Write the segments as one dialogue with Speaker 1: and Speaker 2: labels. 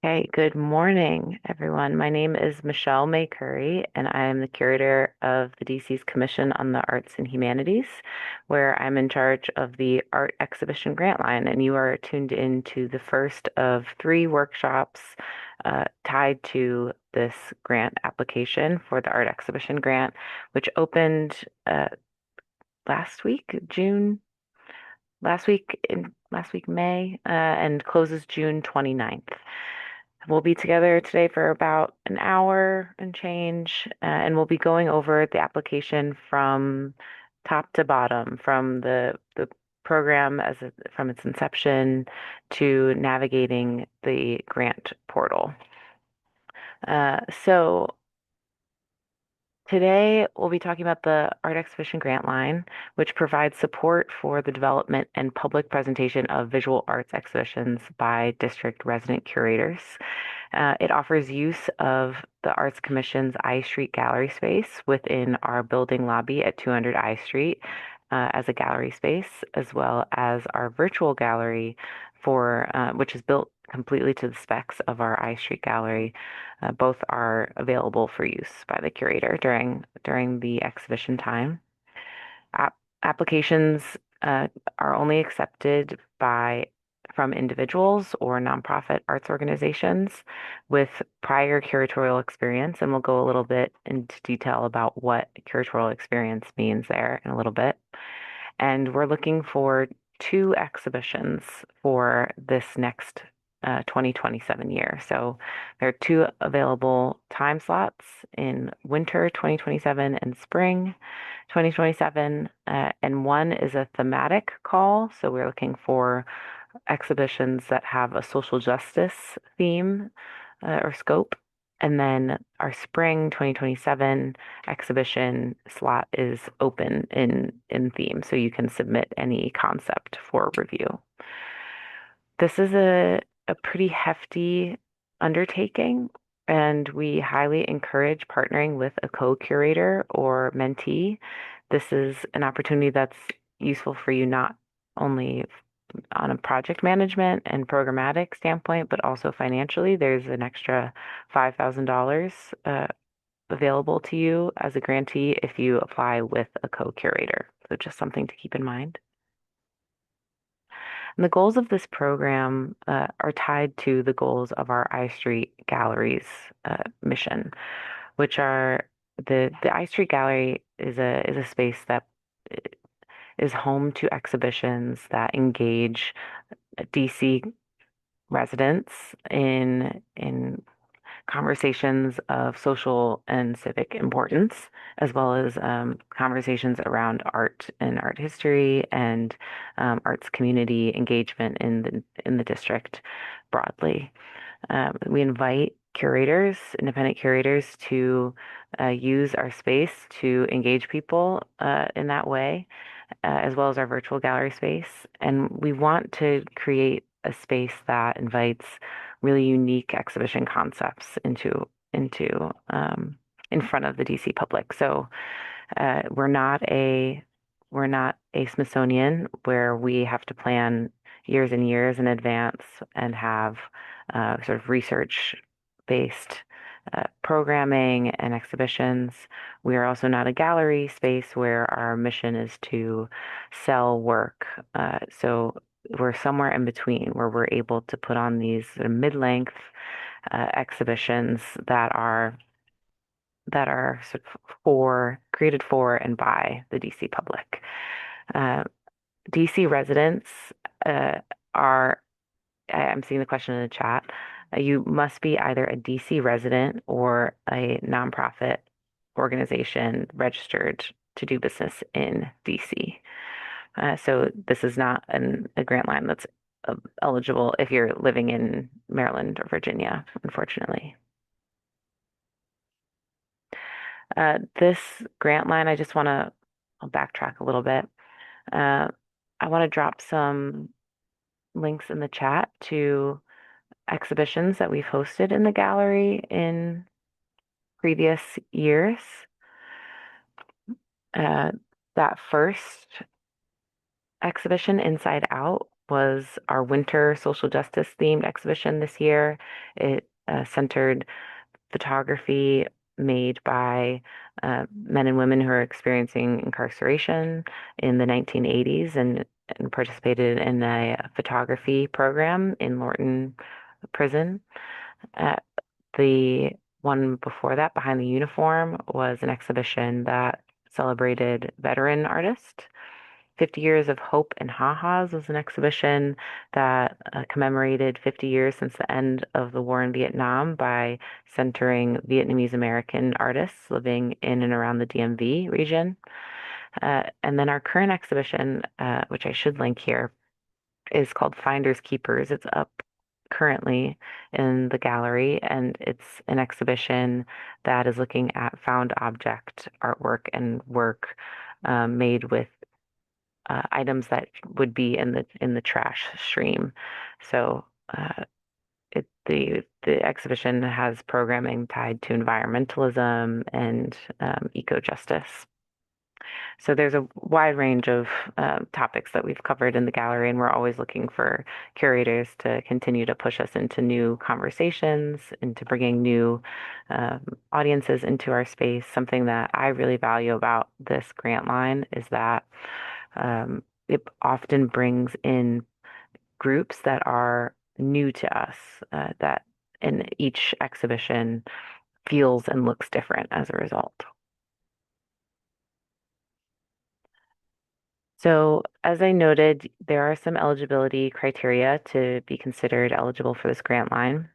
Speaker 1: Hey, good morning, everyone. My name is Michelle May Curry, and I am the curator of the DC's Commission on the Arts and Humanities, where I'm in charge of the art exhibition grant line. And you are tuned into the first of three workshops tied to this grant application for the art exhibition grant, which opened last week, June, last week, May, and closes June 29th. We'll be together today for about an hour and change, and we'll be going over the application from top to bottom, from the program from its inception to navigating the grant portal. So today, we'll be talking about the Art Exhibition Grant Line, which provides support for the development and public presentation of visual arts exhibitions by district resident curators. It offers use of the Arts Commission's I Street gallery space within our building lobby at 200 I Street as a gallery space, as well as our virtual gallery which is built completely to the specs of our I Street gallery. Both are available for use by the curator during the exhibition time. App Applications are only accepted from individuals or nonprofit arts organizations with prior curatorial experience, and we'll go a little bit into detail about what curatorial experience means there in a little bit. And we're looking for two exhibitions for this next 2027 year. So there are two available time slots in winter 2027 and spring 2027, and one is a thematic call. So we're looking for exhibitions that have a social justice theme or scope. And then our spring 2027 exhibition slot is open in theme, so you can submit any concept for review. This is a pretty hefty undertaking, and we highly encourage partnering with a co-curator or mentee. This is an opportunity that's useful for you not only on a project management and programmatic standpoint, but also financially. There's an extra $5,000 available to you as a grantee if you apply with a co-curator. So just something to keep in mind. And the goals of this program are tied to the goals of our I Street Galleries mission, which are the I Street Gallery is a space that is home to exhibitions that engage DC residents in conversations of social and civic importance, as well as conversations around art and art history and arts community engagement in the district broadly. We invite independent curators, to use our space to engage people in that way, as well as our virtual gallery space. And we want to create a space that invites really unique exhibition concepts into in front of the DC public. So we're not a Smithsonian where we have to plan years and years in advance and have sort of research-based programming and exhibitions. We are also not a gallery space where our mission is to sell work. So we're somewhere in between where we're able to put on these sort of mid-length exhibitions that are sort of created for and by the DC public. DC residents are, I'm seeing the question in the chat. You must be either a DC resident or a nonprofit organization registered to do business in DC. So this is not a grant line that's eligible if you're living in Maryland or Virginia, unfortunately. This grant line, I'll backtrack a little bit. I want to drop some links in the chat to exhibitions that we've hosted in the gallery in previous years. That first exhibition, Inside Out, was our winter social justice themed exhibition this year. It centered photography made by men and women who are experiencing incarceration in the 1980s and participated in a photography program in Lorton Prison. Uh, the one before that, Behind the Uniform, was an exhibition that celebrated veteran artists. 50 Years of Hope and Ha-Has was an exhibition that commemorated 50 years since the end of the war in Vietnam by centering Vietnamese American artists living in and around the DMV region. And then our current exhibition, which I should link here, is called Finders Keepers. It's up currently in the gallery, and it's an exhibition that is looking at found object artwork and work made with items that would be in the trash stream. So the exhibition has programming tied to environmentalism and eco-justice. So there's a wide range of topics that we've covered in the gallery, and we're always looking for curators to continue to push us into new conversations, into bringing new um, audiences into our space. Something that I really value about this grant line is that it often brings in groups that are new to us, that in each exhibition feels and looks different as a result. So, as I noted, there are some eligibility criteria to be considered eligible for this grant line.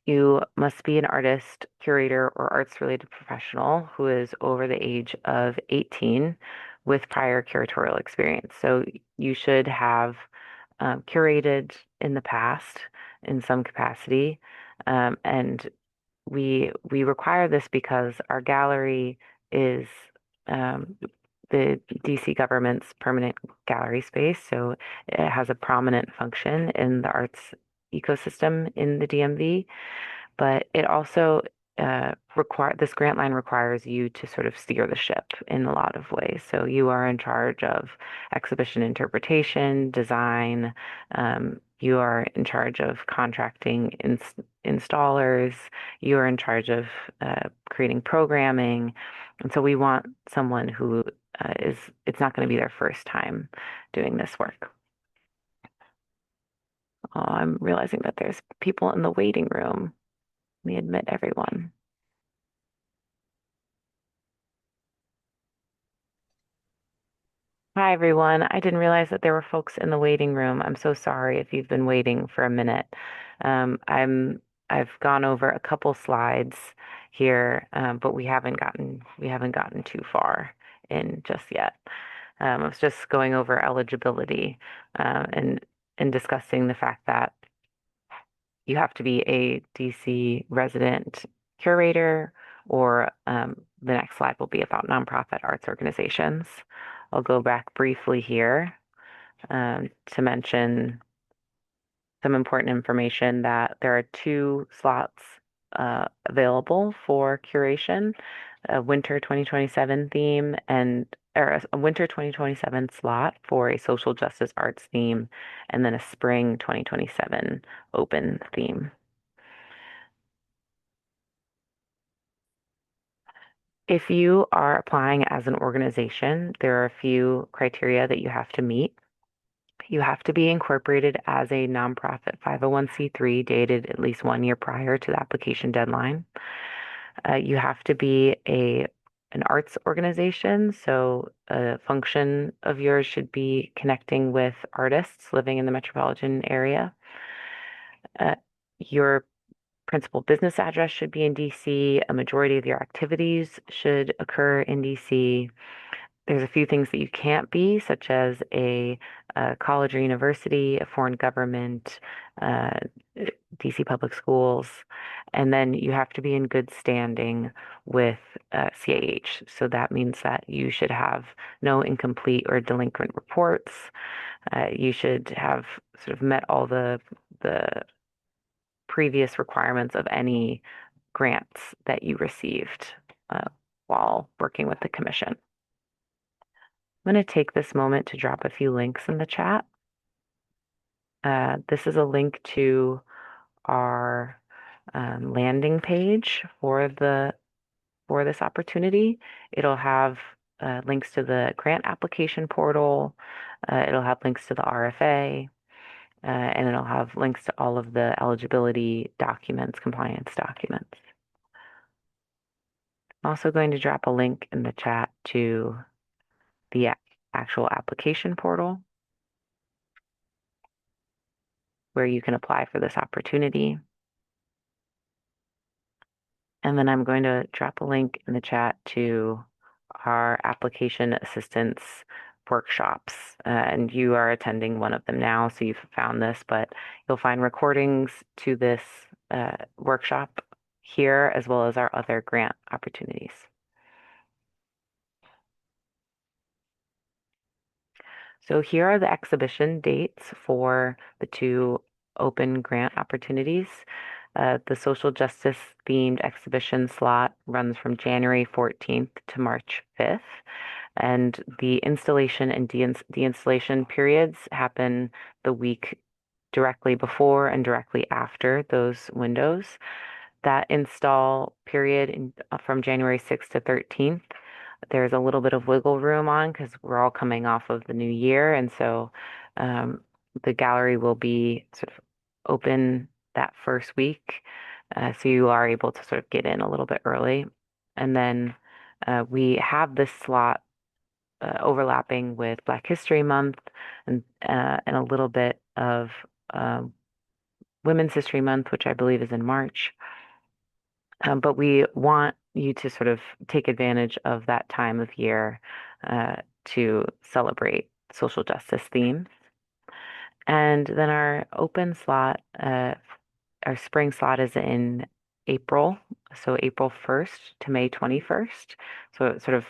Speaker 1: You must be an artist, curator, or arts-related professional who is over the age of 18 with prior curatorial experience. So you should have curated in the past in some capacity, and we require this because our gallery is the DC government's permanent gallery space, so it has a prominent function in the arts ecosystem in the DMV. But it also this grant line requires you to sort of steer the ship in a lot of ways. So you are in charge of exhibition interpretation, design. You are in charge of contracting installers. You are in charge of creating programming. And so we want someone who it's not going to be their first time doing this work. Oh, I'm realizing that there's people in the waiting room. Let me admit everyone. Hi, everyone. I didn't realize that there were folks in the waiting room. I'm so sorry if you've been waiting for a minute. Um, I'm I've gone over a couple slides here, but we haven't gotten too far in just yet. I was just going over eligibility and discussing the fact that you have to be a DC resident curator, or the next slide will be about nonprofit arts organizations. I'll go back briefly here to mention some important information that there are two slots available for curation, a winter 2027 theme and or a winter 2027 slot for a social justice arts theme, and then a spring 2027 open theme. If you are applying as an organization, there are a few criteria that you have to meet. You have to be incorporated as a nonprofit 501(c)(3) dated at least 1 year prior to the application deadline. You have to be an arts organization, so a function of yours should be connecting with artists living in the metropolitan area. Your principal business address should be in DC. A majority of your activities should occur in DC. There's a few things that you can't be, such as a college or university, a foreign government, uh, DC public schools, and then you have to be in good standing with CAH. So that means that you should have no incomplete or delinquent reports. You should have sort of met all the previous requirements of any grants that you received uh, while working with the commission. I'm going to take this moment to drop a few links in the chat. This is a link to our landing page for this opportunity. It'll have links to the grant application portal. It'll have links to the RFA, and it'll have links to all of the eligibility documents, compliance documents. I'm also going to drop a link in the chat to the actual application portal where you can apply for this opportunity. And then I'm going to drop a link in the chat to our application assistance workshops. And you are attending one of them now, so you've found this, but you'll find recordings to this workshop here as well as our other grant opportunities. So here are the exhibition dates for the two open grant opportunities. The social justice themed exhibition slot runs from January 14th to March 5th, and the installation and deinstallation periods happen the week directly before and directly after those windows. That install period from January 6th to 13th, there's a little bit of wiggle room on because we're all coming off of the new year. And so um, the gallery will be sort of open that first week. So you are able to sort of get in a little bit early. And then we have this slot overlapping with Black History Month and a little bit of Women's History Month, which I believe is in March. But we want you to sort of take advantage of that time of year to celebrate social justice themes. And then our open slot, our spring slot is in April, so April 1st to May 21st. So it's sort of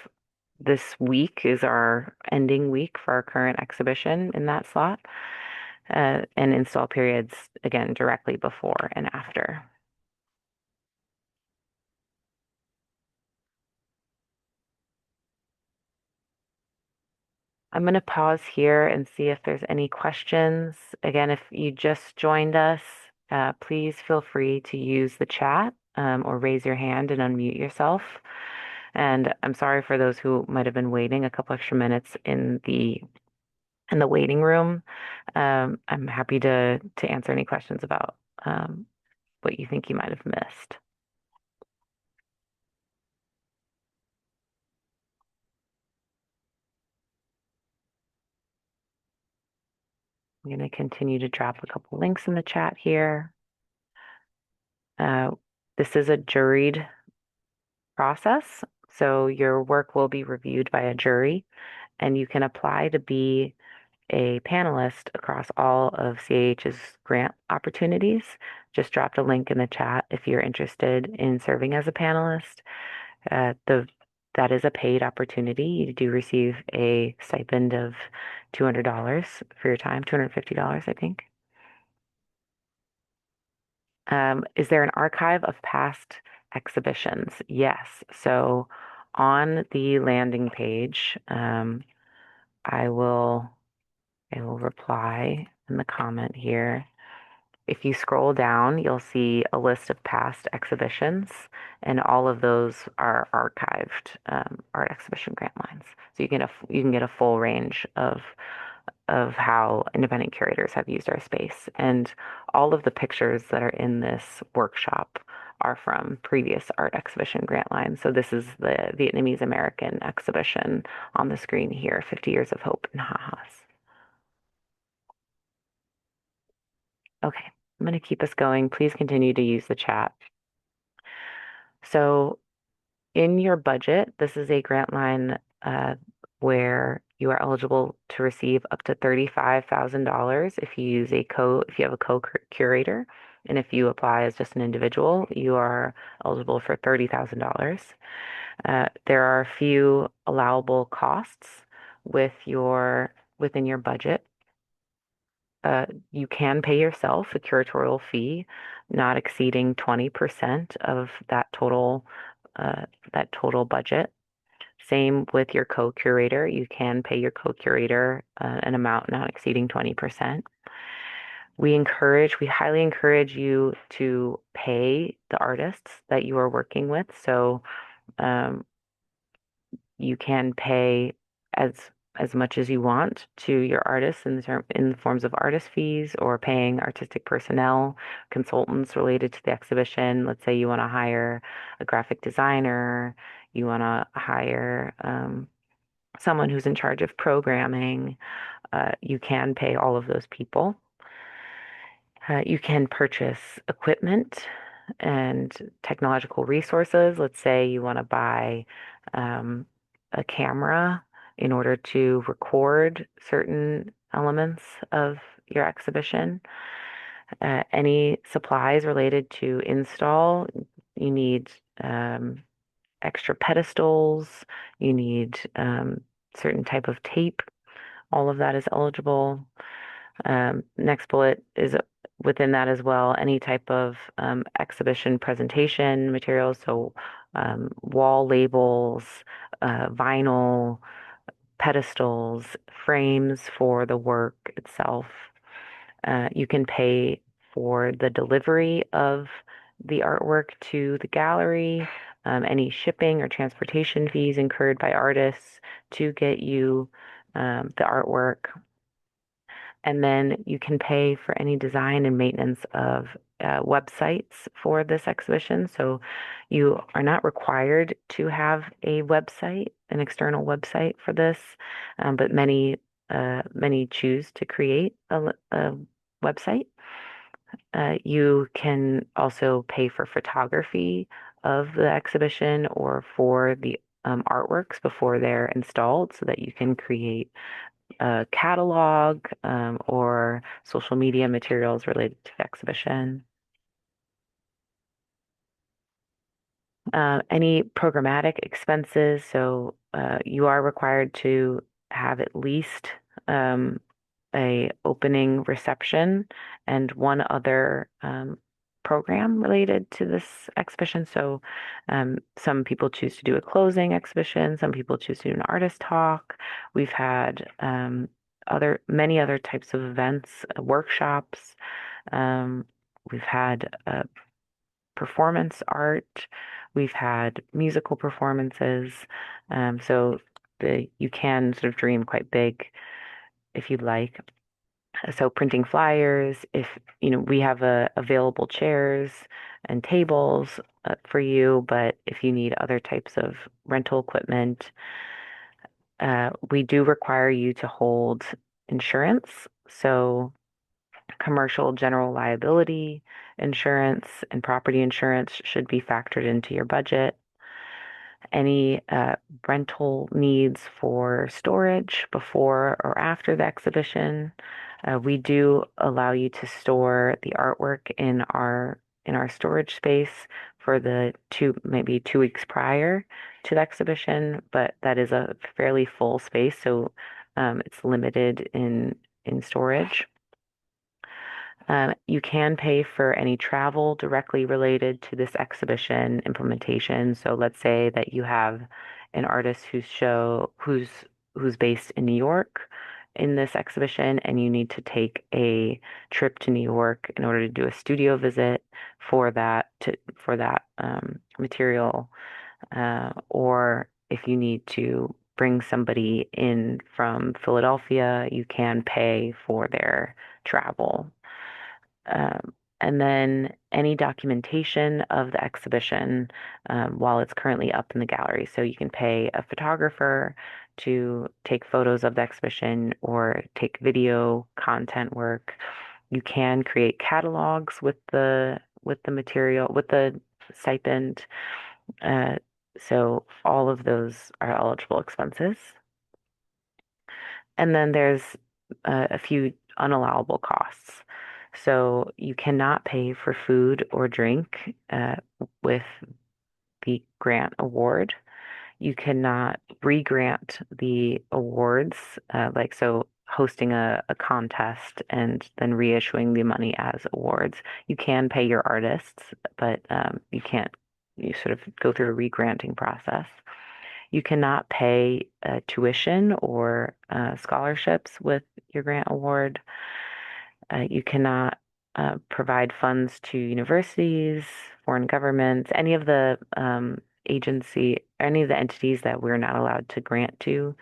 Speaker 1: this week is our ending week for our current exhibition in that slot, and install periods again directly before and after. I'm going to pause here and see if there's any questions. Again, if you just joined us, please feel free to use the chat or raise your hand and unmute yourself. And I'm sorry for those who might have been waiting a couple extra minutes in the waiting room. I'm happy to answer any questions about what you think you might have missed. I'm going to continue to drop a couple links in the chat here. This is a juried process, so your work will be reviewed by a jury, and you can apply to be a panelist across all of CAH's grant opportunities. Just dropped a link in the chat if you're interested in serving as a panelist. That is a paid opportunity. You do receive a stipend of $200 for your time, $250, I think. Is there an archive of past exhibitions? Yes. So on the landing page, I will reply in the comment here. If you scroll down, you'll see a list of past exhibitions, and all of those are archived art exhibition grant lines. So you can get a full range of how independent curators have used our space. And all of the pictures that are in this workshop are from previous art exhibition grant lines. So this is the Vietnamese American exhibition on the screen here, 50 Years of Hope in Ha-Has. Okay, I'm going to keep us going. Please continue to use the chat. So in your budget, this is a grant line where you are eligible to receive up to $35,000 if you have a co-curator, and if you apply as just an individual, you are eligible for $30,000. There are a few allowable costs within your budget. You can pay yourself a curatorial fee not exceeding 20% of that total budget. Same with your co-curator. You can pay your co-curator an amount not exceeding 20%. We highly encourage you to pay the artists that you are working with. So um, you can pay as as much as you want to your artists in the forms of artist fees or paying artistic personnel, consultants related to the exhibition. Let's say you want to hire a graphic designer, you want to hire someone who's in charge of programming. You can pay all of those people. You can purchase equipment and technological resources. Let's say you want to buy um, a camera in order to record certain elements of your exhibition. Any supplies related to install, you need um, extra pedestals, you need certain type of tape. All of that is eligible. Next bullet is within that as well, any type of exhibition presentation materials, so wall labels, vinyl, pedestals, frames for the work itself. You can pay for the delivery of the artwork to the gallery, any shipping or transportation fees incurred by artists to get you the artwork. And then you can pay for any design and maintenance of websites for this exhibition. So you are not required to have a website, an external website for this, but many choose to create a website. You can also pay for photography of the exhibition or for the artworks before they're installed so that you can create a catalog or social media materials related to the exhibition. Any programmatic expenses, so you are required to have at least um, a opening reception and one other program related to this exhibition. So some people choose to do a closing exhibition, some people choose to do an artist talk. We've had many other types of events, workshops. Um, we've had performance art. We've had musical performances. So you can sort of dream quite big if you'd like. So printing flyers, if we have available chairs and tables for you, but if you need other types of rental equipment, we do require you to hold insurance. So commercial general liability insurance and property insurance should be factored into your budget. Any rental needs for storage before or after the exhibition. We do allow you to store the artwork in our storage space for maybe 2 weeks prior to the exhibition, but that is a fairly full space, so it's limited in storage. You can pay for any travel directly related to this exhibition implementation. So let's say that you have an artist who's based in New York in this exhibition, and you need to take a trip to New York in order to do a studio visit for that material, or if you need to bring somebody in from Philadelphia, you can pay for their travel. And then any documentation of the exhibition while it's currently up in the gallery. So you can pay a photographer to take photos of the exhibition or take video content work. You can create catalogs with the material with the stipend. Uh, so all of those are eligible expenses. And then there's a few unallowable costs. So you cannot pay for food or drink with the grant award. You cannot re-grant the awards, like so hosting a contest and then reissuing the money as awards. You can pay your artists, but you can't. You sort of go through a re-granting process. You cannot pay tuition or scholarships with your grant award. You cannot provide funds to universities, foreign governments, any of the any of the entities that we're not allowed to grant to.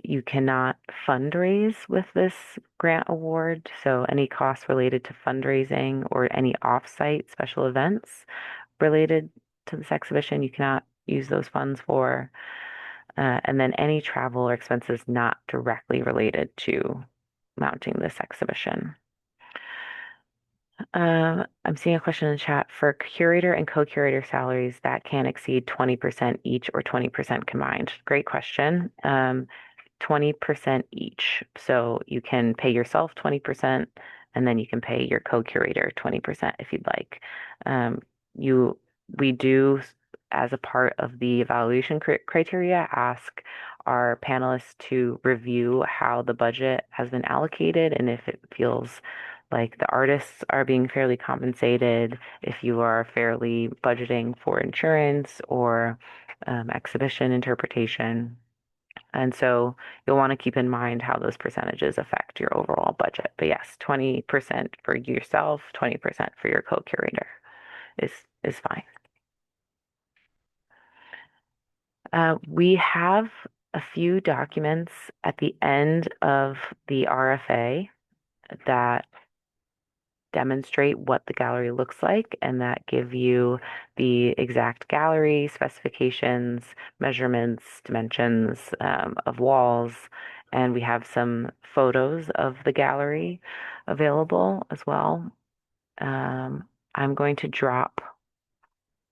Speaker 1: You cannot fundraise with this grant award, so any costs related to fundraising or any off-site special events related to this exhibition, you cannot use those funds for. And then any travel or expenses not directly related to mounting this exhibition. I'm seeing a question in the chat for curator and co-curator salaries that can exceed 20% each or 20% combined. Great question. 20% each. So you can pay yourself 20% and then you can pay your co-curator 20% if you'd like. Um, you we do, as a part of the evaluation criteria, ask our panelists to review how the budget has been allocated and if it feels like the artists are being fairly compensated, if you are fairly budgeting for insurance or exhibition interpretation. And so you'll want to keep in mind how those percentages affect your overall budget. But yes, 20% for yourself, 20% for your co-curator is is fine. We have a few documents at the end of the RFA that demonstrate what the gallery looks like and that give you the exact gallery specifications, measurements, dimensions of walls. And we have some photos of the gallery available as well. I'm going to drop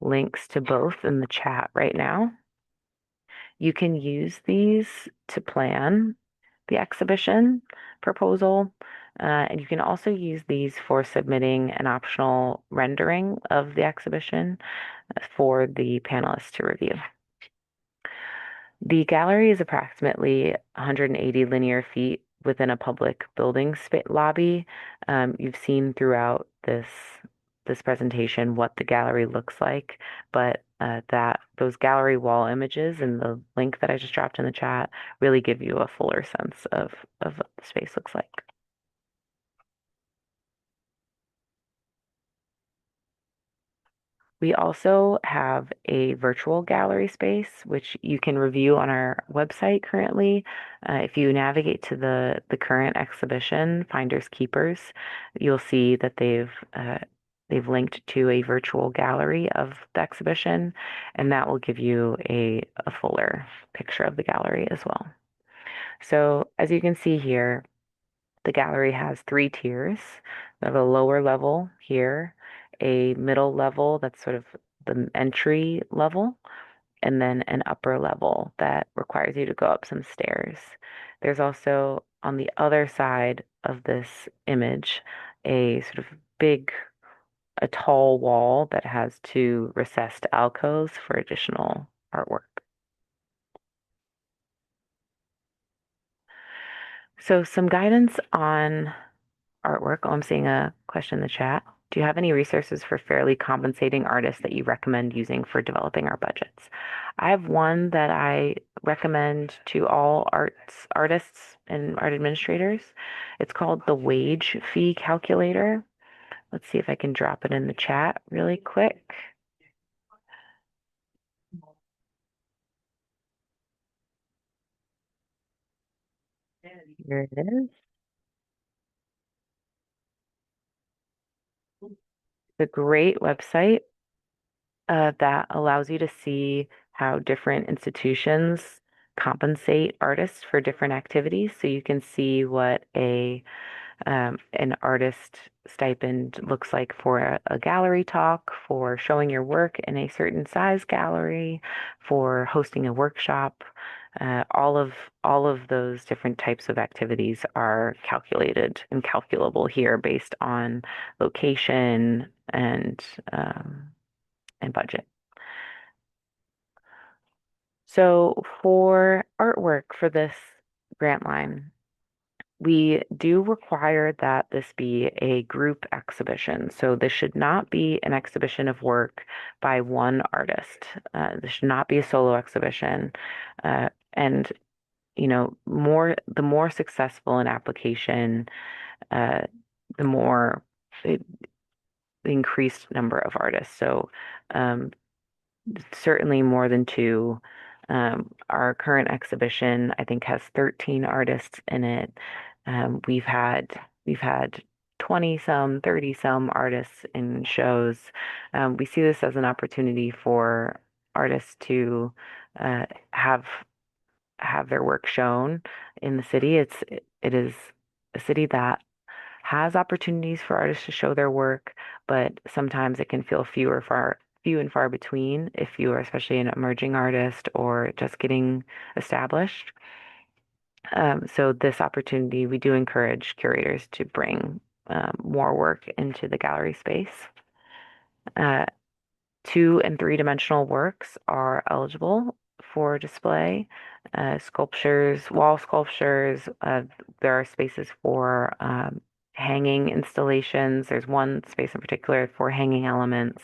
Speaker 1: links to both in the chat right now. You can use these to plan the exhibition proposal. And you can also use these for submitting an optional rendering of the exhibition for the panelists to review. The gallery is approximately 180 linear feet within a public building lobby. You've seen throughout this presentation what the gallery looks like, but that those gallery wall images and the link that I just dropped in the chat really give you a fuller sense of what the space looks like. We also have a virtual gallery space, which you can review on our website currently. If you navigate to the current exhibition, Finders Keepers, you'll see that they've linked to a virtual gallery of the exhibition, and that will give you a fuller picture of the gallery as well. So as you can see here, the gallery has three tiers. We have a lower level here, a middle level that's sort of the entry level, and then an upper level that requires you to go up some stairs. There's also on the other side of this image a sort of a tall wall that has two recessed alcoves for additional artwork. So some guidance on artwork. Oh, I'm seeing a question in the chat. Do you have any resources for fairly compensating artists that you recommend using for developing our budgets? I have one that I recommend to all artists and art administrators. It's called the Wage Fee Calculator. Let's see if I can drop it in the chat really quick. Here it is. It's a great website that allows you to see how different institutions compensate artists for different activities. So you can see what an artist stipend looks like for a gallery talk, for showing your work in a certain size gallery, for hosting a workshop. All of those different types of activities are calculated and calculable here based on location and budget. So for artwork for this grant line, we do require that this be a group exhibition. So this should not be an exhibition of work by one artist. This should not be a solo exhibition. And the more successful an application, uh, the more it, the increased number of artists. So um, certainly more than two. Our current exhibition, I think, has 13 artists in it. We've had 20 some, 30 some artists in shows. We see this as an opportunity for artists to uh, have have their work shown in the city. It is a city that has opportunities for artists to show their work, but sometimes it can feel few and far between if you are especially an emerging artist or just getting established. So this opportunity, we do encourage curators to bring more work into the gallery space. Uh, Two and three-dimensional works are eligible for display. Sculptures, wall sculptures, there are spaces for hanging installations. There's one space in particular for hanging elements.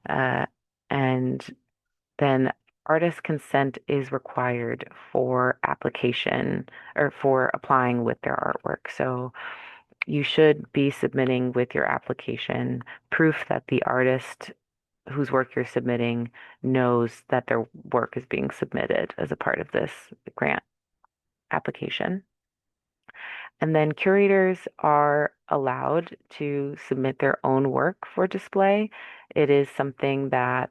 Speaker 1: Uh, and then artist consent is required for application or for applying with their artwork. So you should be submitting with your application proof that the artist whose work you're submitting knows that their work is being submitted as a part of this grant application. And then curators are allowed to submit their own work for display. It is something that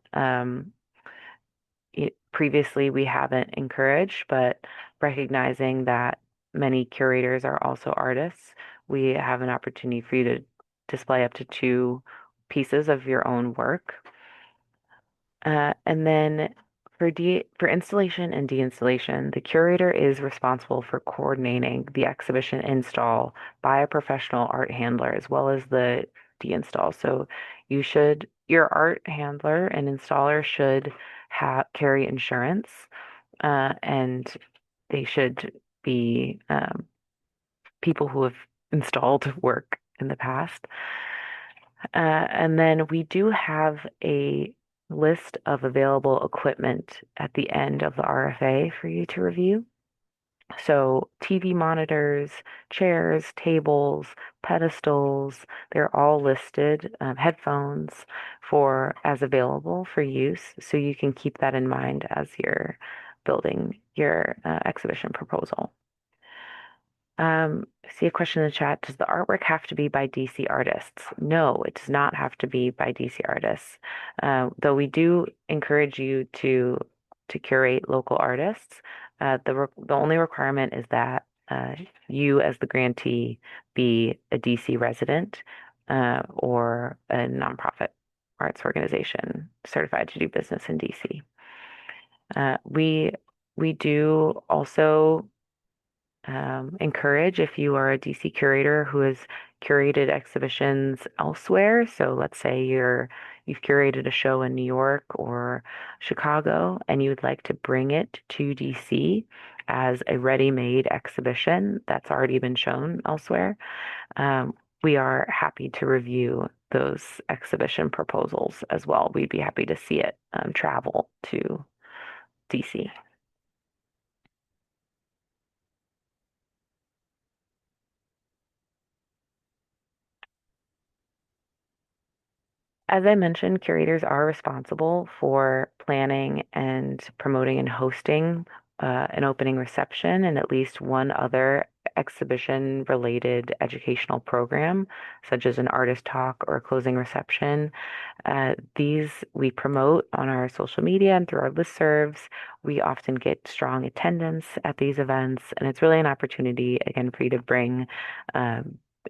Speaker 1: previously we haven't encouraged, but recognizing that many curators are also artists, we have an opportunity for you to display up to two pieces of your own work. And then for installation and deinstallation, the curator is responsible for coordinating the exhibition install by a professional art handler as well as the deinstall. So your art handler and installer should have carry insurance, and they should be people who have installed work in the past. And then we do have a list of available equipment at the end of the RFA for you to review. So TV monitors, chairs, tables, pedestals, they're all listed, headphones for as available for use. So you can keep that in mind as you're building your exhibition proposal. I see a question in the chat. Does the artwork have to be by DC artists? No, it does not have to be by DC artists. Though we do encourage you to curate local artists. The only requirement is that you, as the grantee, be a DC resident or a nonprofit arts organization certified to do business in DC. We do also encourage if you are a DC curator who has curated exhibitions elsewhere. So let's say you've curated a show in New York or Chicago and you would like to bring it to DC as a ready-made exhibition that's already been shown elsewhere. We are happy to review those exhibition proposals as well. We'd be happy to see it travel to DC. As I mentioned, curators are responsible for planning and promoting and hosting an opening reception and at least one other exhibition-related educational program, such as an artist talk or a closing reception. These we promote on our social media and through our listservs. We often get strong attendance at these events, and it's really an opportunity, again, for you to bring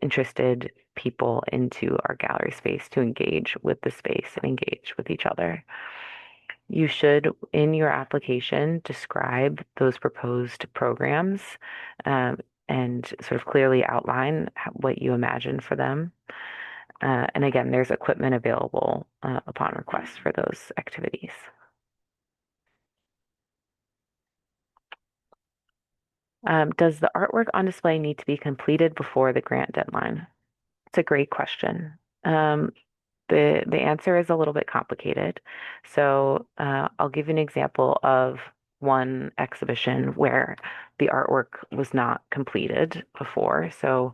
Speaker 1: interested people into our gallery space to engage with the space and engage with each other. You should, in your application, describe those proposed programs and sort of clearly outline what you imagine for them. And again, there's equipment available upon request for those activities. Does the artwork on display need to be completed before the grant deadline? It's a great question. The answer is a little bit complicated. So I'll give you an example of one exhibition where the artwork was not completed before. So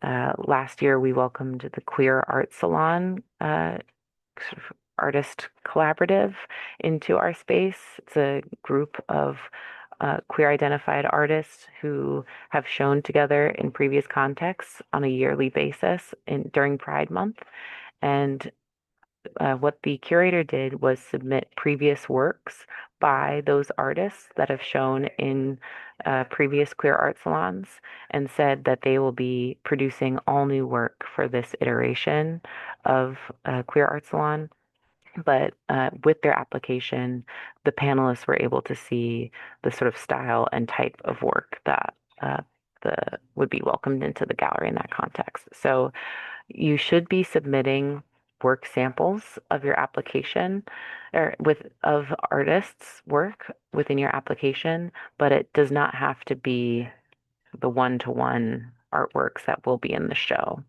Speaker 1: last year we welcomed the Queer Art Salon sort of artist collaborative into our space. It's a group of queer identified artists who have shown together in previous contexts on a yearly basis during Pride Month. And what the curator did was submit previous works by those artists that have shown in previous queer art salons and said that they will be producing all new work for this iteration of Queer Art Salon. But with their application, the panelists were able to see the sort of style and type of work that the would be welcomed into the gallery in that context. So you should be submitting work samples of your application or with of artists' work within your application, but it does not have to be the one-to-one artworks that will be in the show.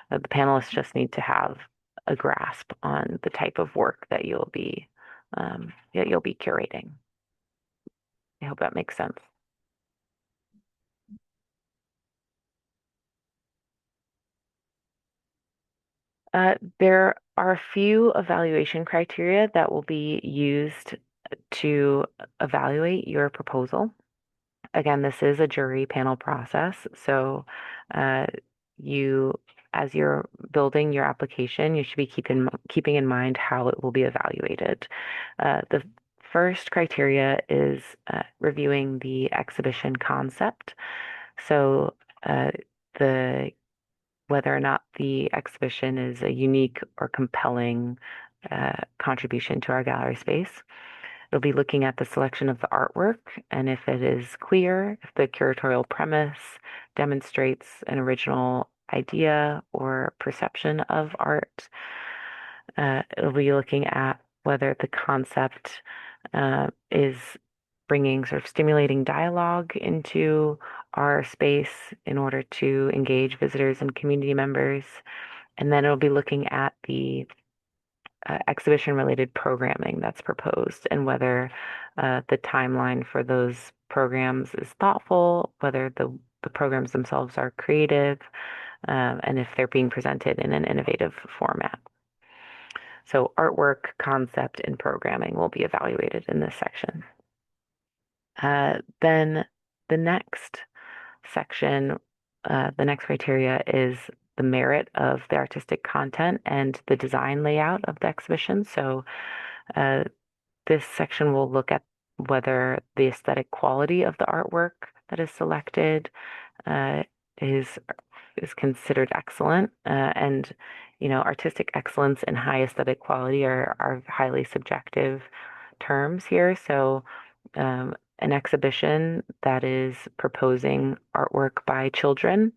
Speaker 1: The panelists just need to have a grasp on the type of work that you'll be curating. I hope that makes sense. There are a few evaluation criteria that will be used to evaluate your proposal. Again, this is a jury panel process, so uh, you, as you're building your application, you should be keeping in mind how it will be evaluated. The first criteria is reviewing the exhibition concept. So the whether or not the exhibition is a unique or compelling contribution to our gallery space. It'll be looking at the selection of the artwork and if it is clear, if the curatorial premise demonstrates an original idea or perception of art. It'll be looking at whether the concept is bringing sort of stimulating dialogue into our space in order to engage visitors and community members. And then it'll be looking at the exhibition related programming that's proposed and whether the timeline for those programs is thoughtful, whether the programs themselves are creative, and if they're being presented in an innovative format. So artwork, concept, and programming will be evaluated in this section. Then the next section, the next criteria is the merit of the artistic content and the design layout of the exhibition. So this section will look at whether the aesthetic quality of the artwork that is selected uh, is considered excellent. And artistic excellence and high aesthetic quality are highly subjective terms here. So an exhibition that is proposing artwork by children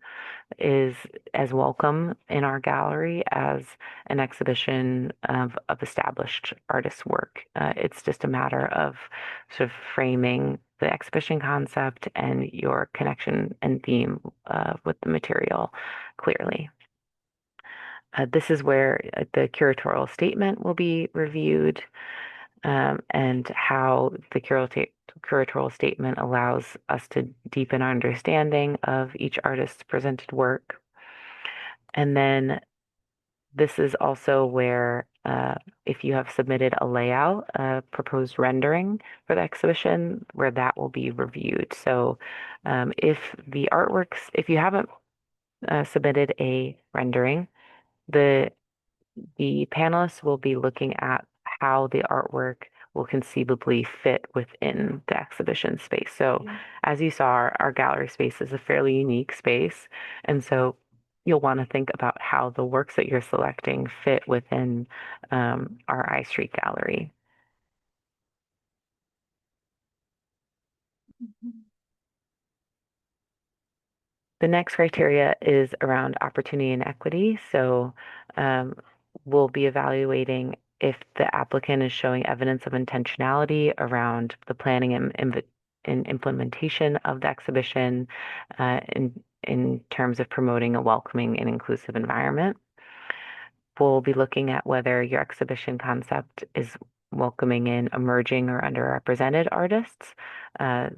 Speaker 1: is as welcome in our gallery as an exhibition of established artists' work. It's just a matter of sort of framing the exhibition concept and your connection and theme with the material clearly. This is where the curatorial statement will be reviewed and how the curatorial statement allows us to deepen our understanding of each artist's presented work. And then this is also where if you have submitted a layout, a proposed rendering for the exhibition, where that will be reviewed. So if you haven't submitted a rendering, the panelists will be looking at how the artwork will conceivably fit within the exhibition space. So as you saw, our gallery space is a fairly unique space. And so you'll want to think about how the works that you're selecting fit within our I Street gallery. The next criteria is around opportunity and equity. So um, we'll be evaluating if the applicant is showing evidence of intentionality around the planning and implementation of the exhibition in terms of promoting a welcoming and inclusive environment. We'll be looking at whether your exhibition concept is welcoming in emerging or underrepresented artists,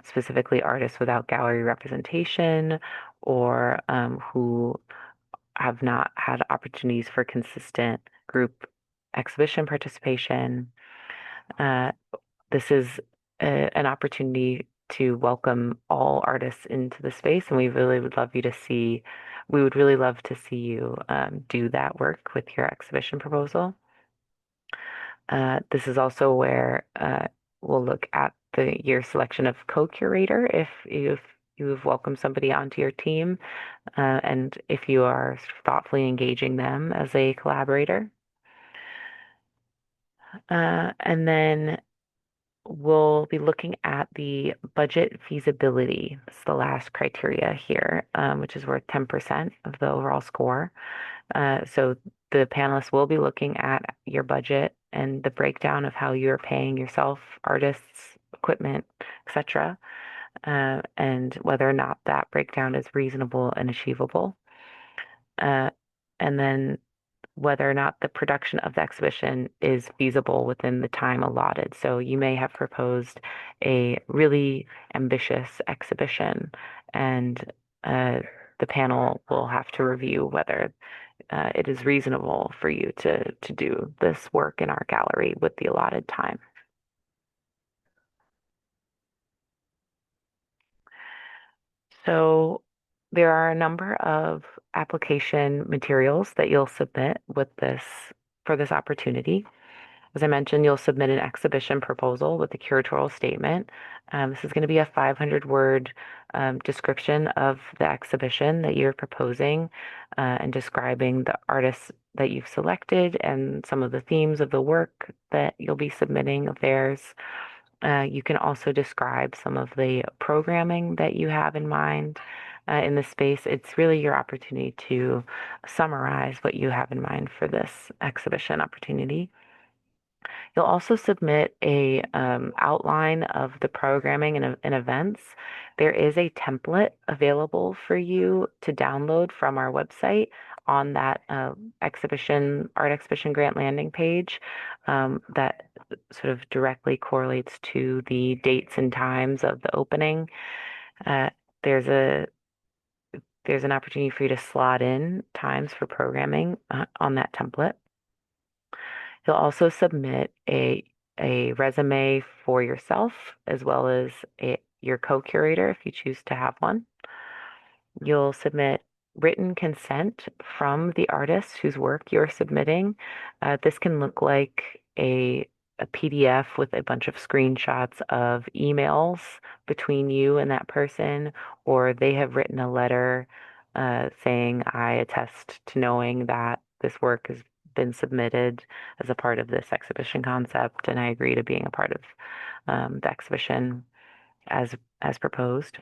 Speaker 1: specifically artists without gallery representation or who have not had opportunities for consistent group exhibition participation. Uh, this is an opportunity to welcome all artists into the space, and we would really love to see you do that work with your exhibition proposal. This is also where we'll look at your selection of co-curator if you've welcomed somebody onto your team, and if you are thoughtfully engaging them as a collaborator. And then we'll be looking at the budget feasibility. It's the last criteria here, which is worth 10% of the overall score. So the panelists will be looking at your budget and the breakdown of how you're paying yourself, artists, equipment, etc., and whether or not that breakdown is reasonable and achievable. Uh, and then whether or not the production of the exhibition is feasible within the time allotted. So you may have proposed a really ambitious exhibition, and the panel will have to review whether it is reasonable for you to do this work in our gallery with the allotted time. So there are a number of application materials that you'll submit with this for this opportunity. As I mentioned, you'll submit an exhibition proposal with a curatorial statement. This is going to be a 500-word description of the exhibition that you're proposing and describing the artists that you've selected and some of the themes of the work that you'll be submitting of theirs. You can also describe some of the programming that you have in mind in this space. It's really your opportunity to summarize what you have in mind for this exhibition opportunity. You'll also submit a outline of the programming and events. There is a template available for you to download from our website on that art exhibition grant landing page that sort of directly correlates to the dates and times of the opening. Uh, there's a there's an opportunity for you to slot in times for programming on that template. You'll also submit a resume for yourself as well as your co-curator if you choose to have one. You'll submit written consent from the artist whose work you're submitting. This can look like a PDF with a bunch of screenshots of emails between you and that person, or they have written a letter saying, I attest to knowing that this work has been submitted as a part of this exhibition concept, and I agree to being a part of the exhibition as proposed.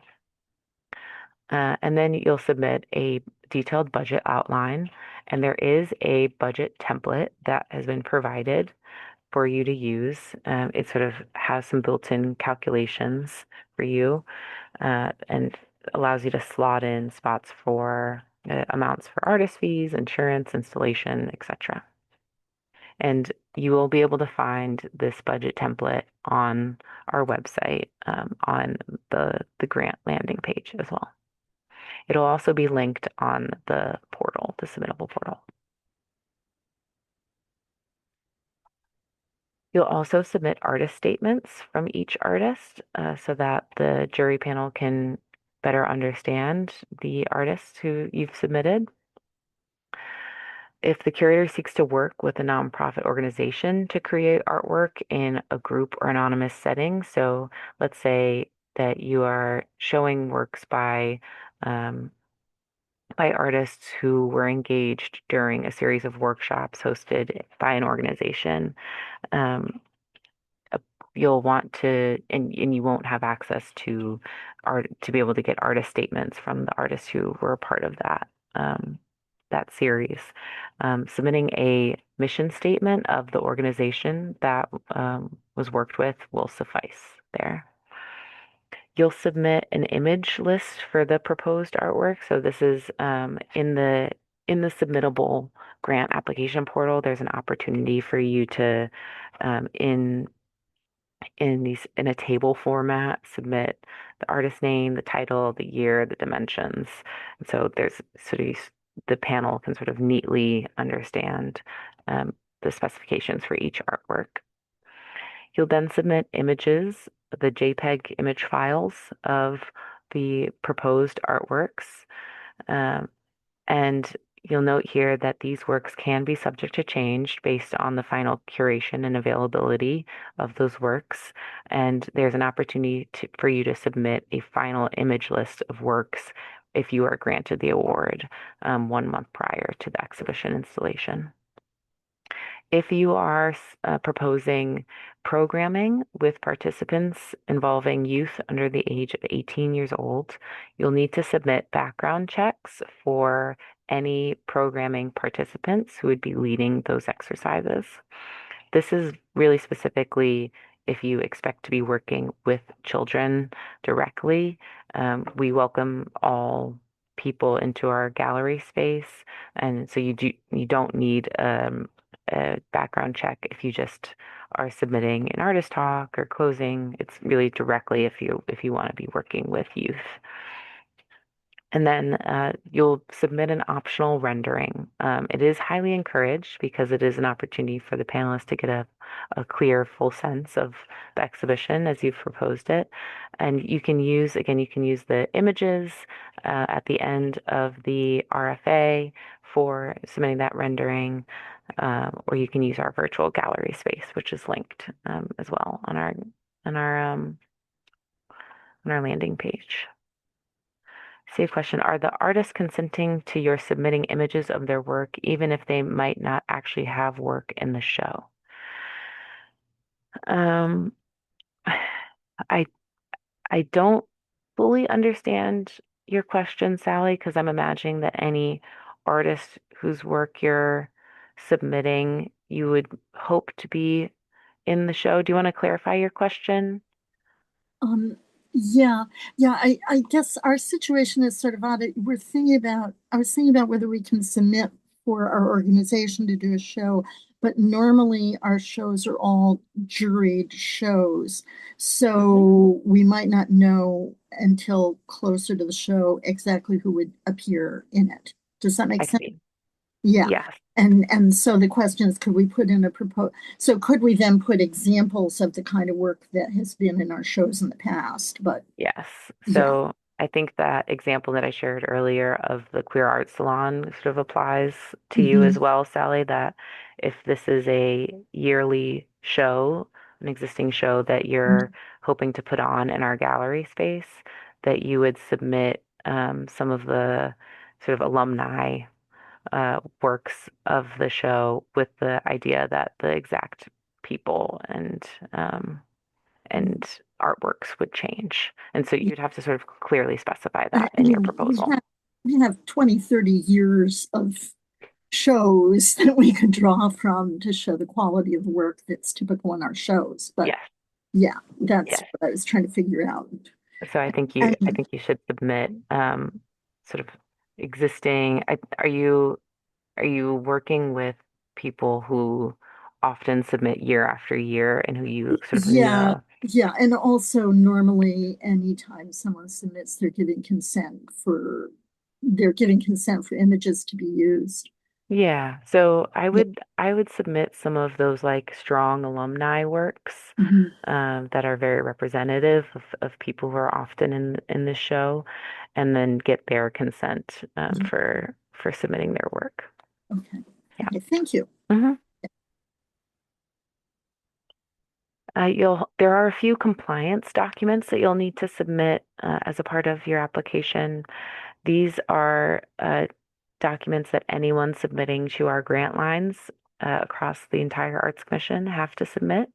Speaker 1: And then you'll submit a detailed budget outline, and there is a budget template that has been provided for you to use. It sort of has some built-in calculations for you and allows you to slot in spots for amounts for artist fees, insurance, installation, etc. And you will be able to find this budget template on our website on the grant landing page as well. It'll also be linked on the portal, the submittable portal. You'll also submit artist statements from each artist so that the jury panel can better understand the artists who you've submitted. If the curator seeks to work with a nonprofit organization to create artwork in a group or anonymous setting, so let's say that you are showing works by artists who were engaged during a series of workshops hosted by an organization. You'll want to, and you won't have access to art to be able to get artist statements from the artists who were a part of that series. Submitting a mission statement of the organization that was worked with will suffice there. You'll submit an image list for the proposed artwork. So this is in the in the submittable grant application portal, there's an opportunity for you to, in in a table format, submit the artist name, the title, the year, the dimensions. And so there's sort of the panel can sort of neatly understand um, the specifications for each artwork. You'll then submit images, the JPEG image files of the proposed artworks. Um, and you'll note here that these works can be subject to change based on the final curation and availability of those works. And there's an opportunity for you to submit a final image list of works if you are granted the award 1 month prior to the exhibition installation. If you are proposing programming with participants involving youth under the age of 18 years old, you'll need to submit background checks for any programming participants who would be leading those exercises. This is really specifically if you expect to be working with children directly. We welcome all people into our gallery space, and so you don't need a background check if you just are submitting an artist talk or closing. It's really directly if you want to be working with youth. And then you'll submit an optional rendering. It is highly encouraged because it is an opportunity for the panelists to get a clear, full sense of the exhibition as you've proposed it. And you can use, again, you can use the images at the end of the RFA for submitting that rendering, or you can use our virtual gallery space, which is linked as well on on our um, on our landing page. See a question. Are the artists consenting to your submitting images of their work, even if they might not actually have work in the show? Um, I I don't fully understand your question, Sally, because I'm imagining that any artist whose work you're submitting, you would hope to be in the show. Do you want to clarify your question?
Speaker 2: Um, yeah, yeah, I guess our situation is sort of odd. I was thinking about whether we can submit for our organization to do a show, but normally our shows are all juried shows.
Speaker 1: Hmm.
Speaker 2: So we might not know until closer to the show exactly who would appear in it. Does that make
Speaker 1: I
Speaker 2: sense?
Speaker 1: see.
Speaker 2: Yeah.
Speaker 1: Yes.
Speaker 2: And so the question is, could we put in a proposal? So could we then put examples of the kind of work that has been in our shows in the past? But
Speaker 1: Yes.
Speaker 2: yeah.
Speaker 1: So I think that example that I shared earlier of the queer art salon sort of applies to you
Speaker 2: Hmm.
Speaker 1: as well, Sally, that if this is a yearly show, an existing show that you're hoping to put on in our gallery space, that you would submit some of the sort of alumni works of the show with the idea that the exact people and artworks would change. And so you'd have to sort of clearly specify
Speaker 2: I
Speaker 1: that in your
Speaker 2: mean,
Speaker 1: proposal.
Speaker 2: we have 20, 30 years of shows that we could draw from to show the quality of the work that's typical in our shows. But
Speaker 1: Yes,
Speaker 2: yeah, that's
Speaker 1: yes.
Speaker 2: what I was trying to figure out.
Speaker 1: So I
Speaker 2: And
Speaker 1: think you should submit sort of existing. Are you working with people who often submit year after year and who you sort of
Speaker 2: yeah,
Speaker 1: know?
Speaker 2: yeah. And also normally anytime someone submits, they're giving consent for images to be used.
Speaker 1: Yeah, so
Speaker 2: Yeah.
Speaker 1: I would submit some of those like strong alumni works
Speaker 2: Mhm.
Speaker 1: that are very representative of people who are often in the show, and then get their consent for submitting their work.
Speaker 2: Okay.
Speaker 1: Yeah.
Speaker 2: Okay. Thank you.
Speaker 1: Hmm. There are a few compliance documents that you'll need to submit as a part of your application. These are documents that anyone submitting to our grant lines across the entire Arts Commission have to submit.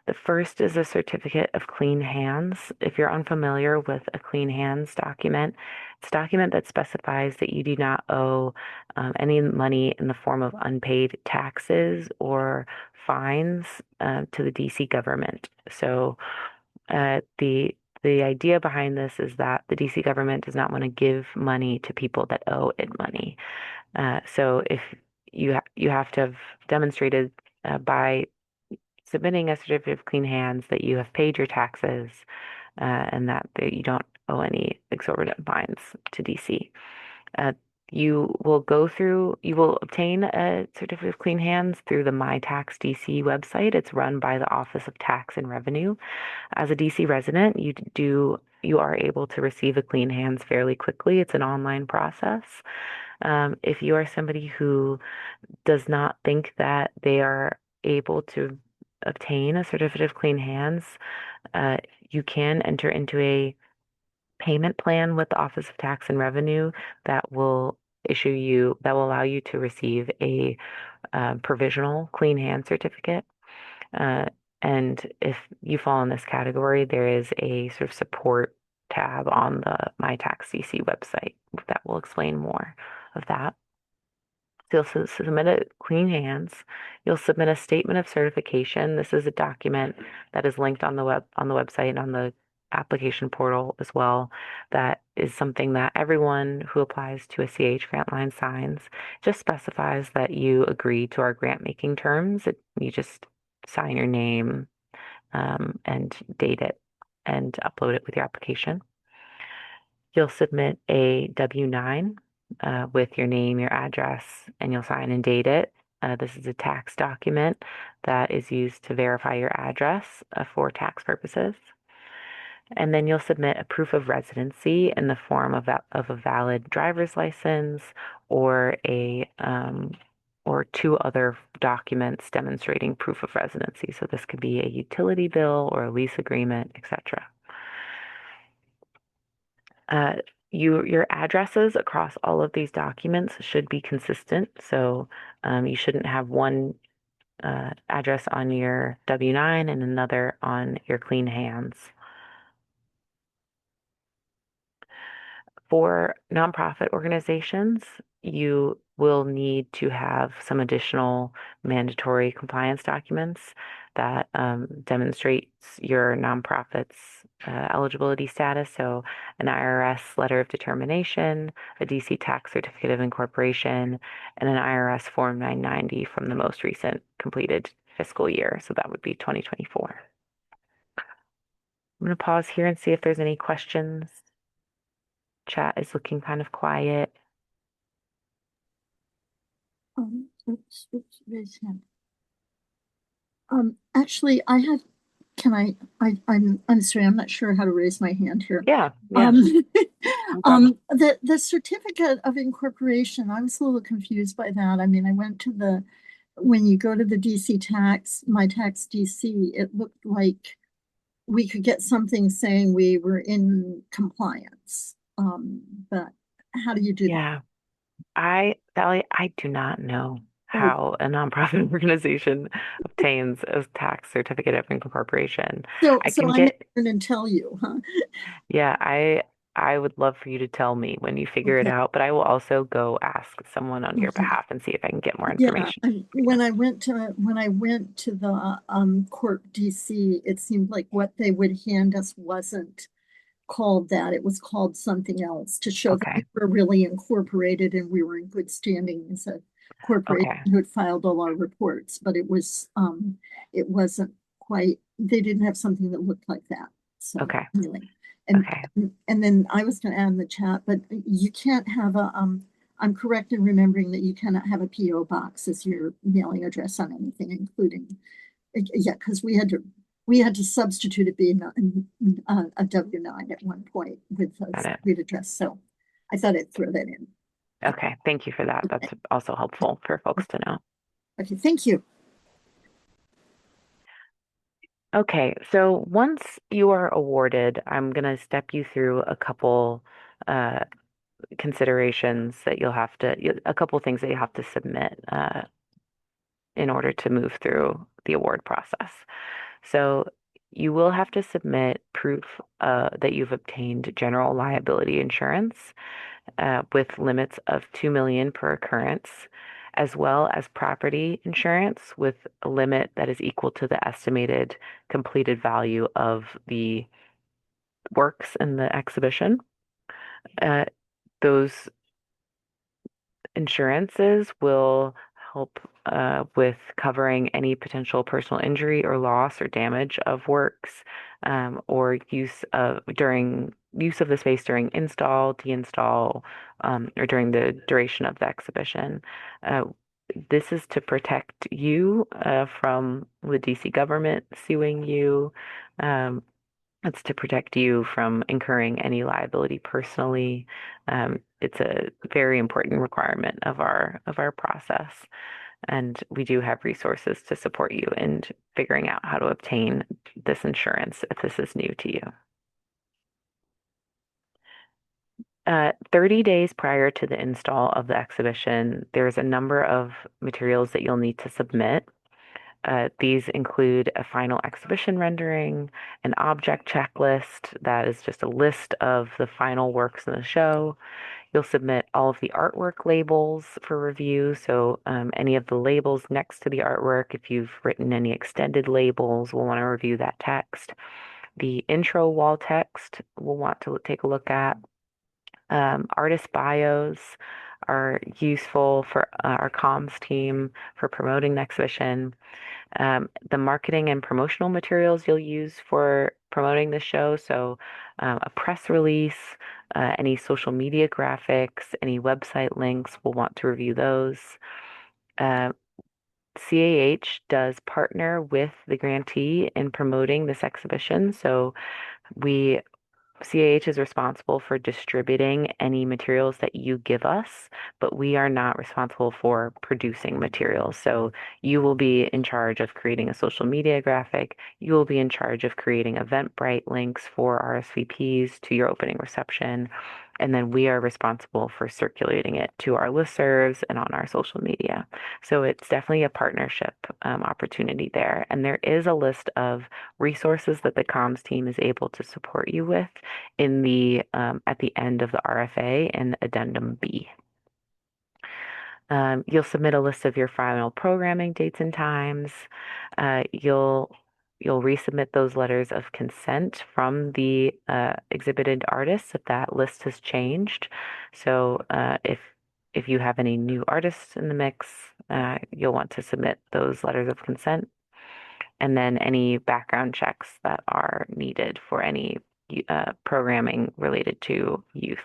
Speaker 1: The first is a certificate of clean hands. If you're unfamiliar with a clean hands document, it's a document that specifies that you do not owe any money in the form of unpaid taxes or fines to the DC government. So the the idea behind this is that the DC government does not want to give money to people that owe it money. So if you have to have demonstrated by submitting a certificate of clean hands that you have paid your taxes and that you don't owe any exorbitant fines to DC. Uh, you will obtain a certificate of clean hands through the My Tax DC website. It's run by the Office of Tax and Revenue. As a DC resident, you are able to receive a clean hands fairly quickly. It's an online process. If you are somebody who does not think that they are able to obtain a certificate of clean hands, uh, you can enter into a payment plan with the Office of Tax and Revenue that will allow you to receive a provisional clean hand certificate. Uh, and if you fall in this category, there is a sort of support tab on the My Tax CC website that will explain more of that. So you'll submit a clean hands. You'll submit a statement of certification. This is a document that is linked on the website and on the application portal as well. That is something that everyone who applies to a CH grant line signs. Just specifies that you agree to our grant making terms. You just sign your name and date it and upload it with your application. You'll submit a W-9 with your name, your address, and you'll sign and date it. This is a tax document that is used to verify your address for tax purposes. And then you'll submit a proof of residency in the form of a valid driver's license or or two other documents demonstrating proof of residency. So this could be a utility bill or a lease agreement, etc. Uh, your addresses across all of these documents should be consistent. So you shouldn't have one address on your W-9 and another on your clean hands. For nonprofit organizations, you will need to have some additional mandatory compliance documents that demonstrates your nonprofit's eligibility status. So an IRS letter of determination, a DC tax certificate of incorporation, and an IRS Form 990 from the most recent completed fiscal year. So that would be 2024. I'm going to pause here and see if there's any questions. Chat is looking kind of quiet.
Speaker 2: Raise hand. Actually, I have, can I'm sorry, I'm not sure how to raise my hand here.
Speaker 1: Yeah,
Speaker 2: Um,
Speaker 1: no problem.
Speaker 2: the certificate of incorporation, I was a little confused by that. I mean, I went to when you go to the DC tax, My Tax DC, it looked like we could get something saying we were in compliance. But how do you do that?
Speaker 1: Yeah, Valerie, I do not know
Speaker 2: Oh,
Speaker 1: how a nonprofit organization obtains a tax certificate of incorporation. I
Speaker 2: so
Speaker 1: can
Speaker 2: I may
Speaker 1: get,
Speaker 2: turn and tell you, huh?
Speaker 1: yeah, I would love for you to tell me when you figure it
Speaker 2: Okay.
Speaker 1: out, but I will also go ask someone on your
Speaker 2: Okay.
Speaker 1: behalf and see if I can get more
Speaker 2: Yeah,
Speaker 1: information
Speaker 2: and
Speaker 1: for you.
Speaker 2: when I went to the court DC, it seemed like what they would hand us wasn't called that. It was called something else to show that we
Speaker 1: Okay,
Speaker 2: were really incorporated and we were in good standing as a corporation
Speaker 1: okay,
Speaker 2: who had filed all our reports. But it wasn't quite. They didn't have something that looked like that. So
Speaker 1: okay,
Speaker 2: anyway, and
Speaker 1: okay.
Speaker 2: and then I was going to add in the chat, but you can't have a I'm correct in remembering that you cannot have a PO box as your mailing address on anything, including yeah, because we had to substitute it being a W-9 at one point with a
Speaker 1: Got it.
Speaker 2: street address. So I thought I'd throw that in.
Speaker 1: Okay, thank you for that. That's also helpful for folks to know.
Speaker 2: Okay, thank you.
Speaker 1: Okay, so once you are awarded, I'm going to step you through a couple uh, considerations that a couple things that you have to submit in order to move through the award process. So you will have to submit proof that you've obtained general liability insurance with limits of 2 million per occurrence, as well as property insurance with a limit that is equal to the estimated completed value of the works in the exhibition. Uh, those insurances will help with covering any potential personal injury or loss or damage of works, or use of the space during install, deinstall, or during the duration of the exhibition. Uh, this is to protect you from the DC government suing you. Um, it's to protect you from incurring any liability personally. It's a very important requirement of our process, and we do have resources to support you in figuring out how to obtain this insurance if this is new to you. 30 days prior to the install of the exhibition, there's a number of materials that you'll need to submit. These include a final exhibition rendering, an object checklist that is just a list of the final works in the show. You'll submit all of the artwork labels for review. So, any of the labels next to the artwork, if you've written any extended labels, we'll want to review that text. The intro wall text we'll want to take a look at. Artist bios are useful for our comms team for promoting the exhibition. The marketing and promotional materials you'll use for promoting the show. So, a press release, any social media graphics, any website links, we'll want to review those. Uh, CAH does partner with the grantee in promoting this exhibition. So, we CAH is responsible for distributing any materials that you give us, but we are not responsible for producing materials. So you will be in charge of creating a social media graphic. You will be in charge of creating Eventbrite links for RSVPs to your opening reception. And then we are responsible for circulating it to our listservs and on our social media. So it's definitely a partnership opportunity there. And there is a list of resources that the comms team is able to support you with in the at the end of the RFA in Addendum B. You'll submit a list of your final programming dates and times. You'll resubmit those letters of consent from the exhibited artists if that list has changed. So if you have any new artists in the mix, you'll want to submit those letters of consent, and then any background checks that are needed for any programming related to youth.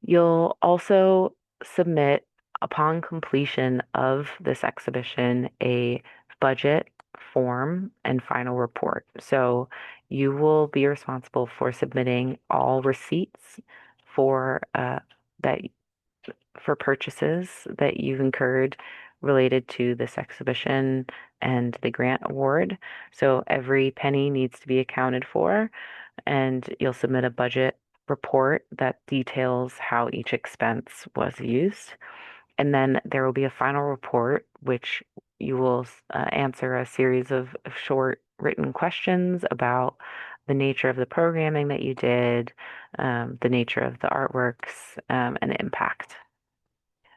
Speaker 1: You'll also submit, upon completion of this exhibition, a budget form and final report. So you will be responsible for submitting all receipts for that for purchases that you've incurred related to this exhibition and the grant award. So every penny needs to be accounted for, and you'll submit a budget report that details how each expense was used. And then there will be a final report, which you will answer a series of short written questions about the nature of the programming that you did, the nature of the artworks, and the impact.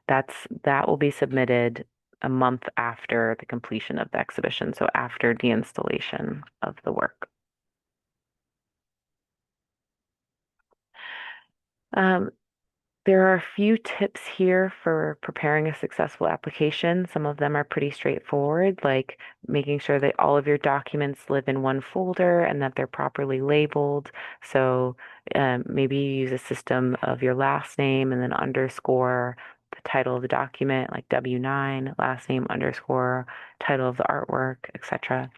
Speaker 1: That will be submitted a month after the completion of the exhibition, so after the installation of the work. Um, there are a few tips here for preparing a successful application. Some of them are pretty straightforward, like making sure that all of your documents live in one folder and that they're properly labeled. So maybe you use a system of your last name and then underscore the title of the document, like W9, last name underscore title of the artwork, etc.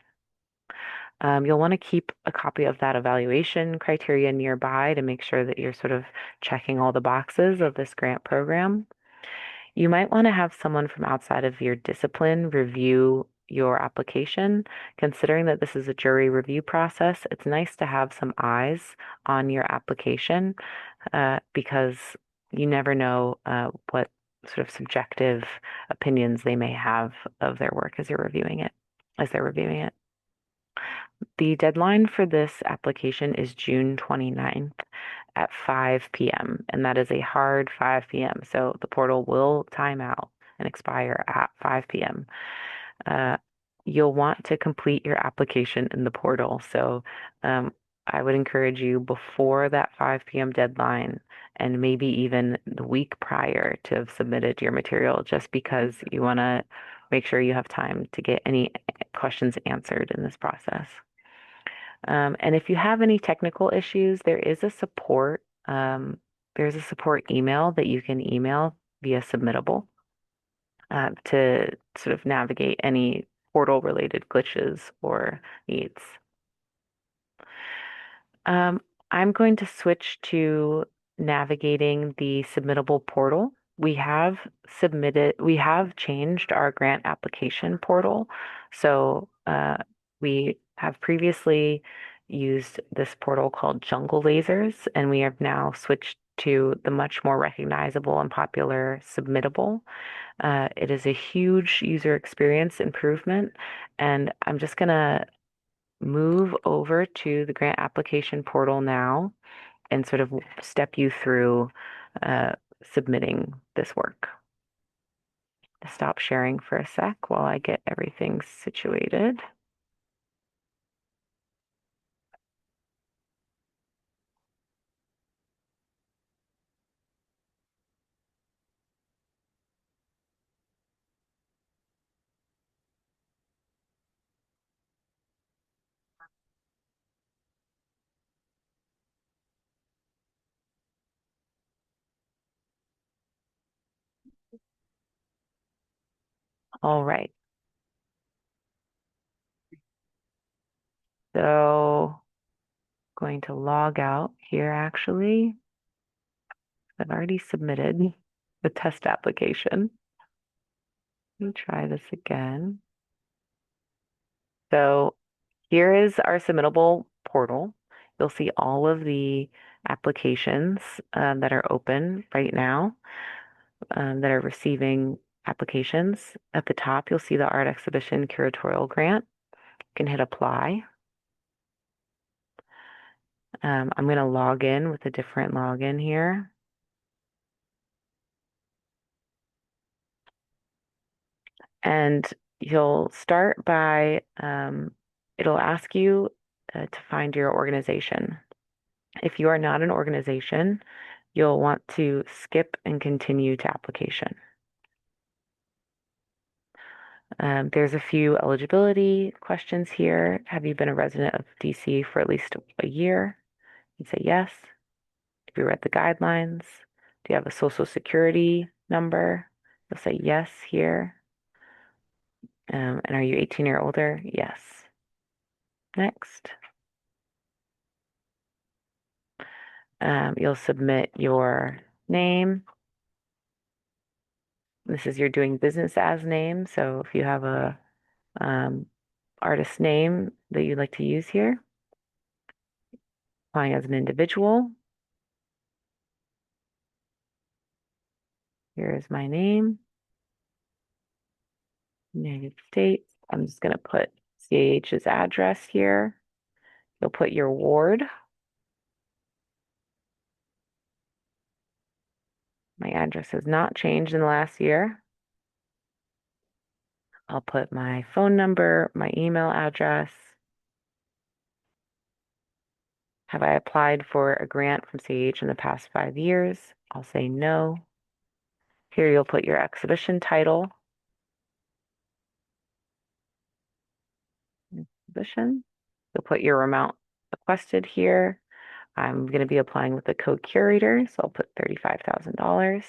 Speaker 1: You'll want to keep a copy of that evaluation criteria nearby to make sure that you're sort of checking all the boxes of this grant program. You might want to have someone from outside of your discipline review your application. Considering that this is a jury review process, it's nice to have some eyes on your application because you never know what sort of subjective opinions they may have of their work as they're reviewing it. The deadline for this application is June 29th at 5 p.m., and that is a hard 5 p.m. So the portal will time out and expire at 5 p.m. you'll want to complete your application in the portal. So um, I would encourage you before that 5 p.m. deadline and maybe even the week prior to have submitted your material, just because you want to make sure you have time to get any questions answered in this process. And if you have any technical issues, there's a support email that you can email via Submittable to sort of navigate any portal related glitches or needs. Um, I'm going to switch to navigating the submittable portal. We have changed our grant application portal. So we have previously used this portal called Jungle Lasers, and we have now switched to the much more recognizable and popular Submittable. It is a huge user experience improvement, and I'm just gonna move over to the grant application portal now and sort of step you through uh, submitting this work. Stop sharing for a sec while I get everything situated. All right. So going to log out here actually. I've already submitted the test application. Let me try this again. So here is our submittable portal. You'll see all of the applications that are open right now that are receiving applications. At the top, you'll see the art exhibition curatorial grant. You can hit apply. I'm going to log in with a different login here. And you'll start by, it'll ask you to find your organization. If you are not an organization, you'll want to skip and continue to application. There's a few eligibility questions here. Have you been a resident of DC for at least a year? You say yes. Have you read the guidelines? Do you have a social security number? You'll say yes here. And are you 18 or older? Yes. Next. You'll submit your name. This is your doing business as name. So if you have a um, artist name that you'd like to use here, applying as an individual. Here's my name, United States. I'm just going to put CAH's address here. You'll put your ward. My address has not changed in the last year. I'll put my phone number, my email address. Have I applied for a grant from CAH in the past 5 years? I'll say no. Here you'll put your exhibition title. Exhibition. You'll put your amount requested here. I'm going to be applying with the co-curator, so I'll put $35,000.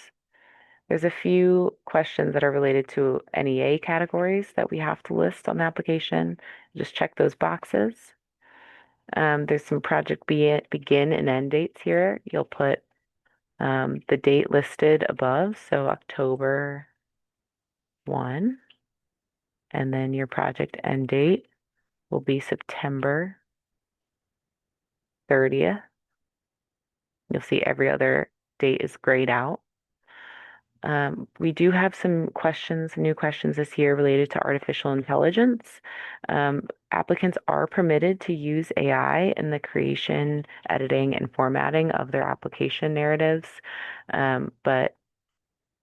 Speaker 1: There's a few questions that are related to NEA categories that we have to list on the application. Just check those boxes. There's some begin and end dates here. You'll put the date listed above, so October 1, and then your project end date will be September 30th. You'll see every other date is grayed out. We do have some new questions this year related to artificial intelligence. Applicants are permitted to use AI in the creation, editing, and formatting of their application narratives, but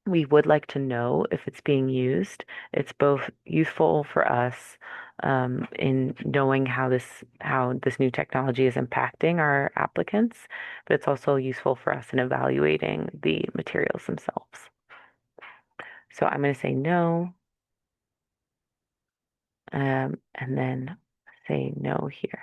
Speaker 1: we would like to know if it's being used. It's both useful for us in knowing how this new technology is impacting our applicants, but it's also useful for us in evaluating the materials themselves. So I'm going to say no, and then say no here.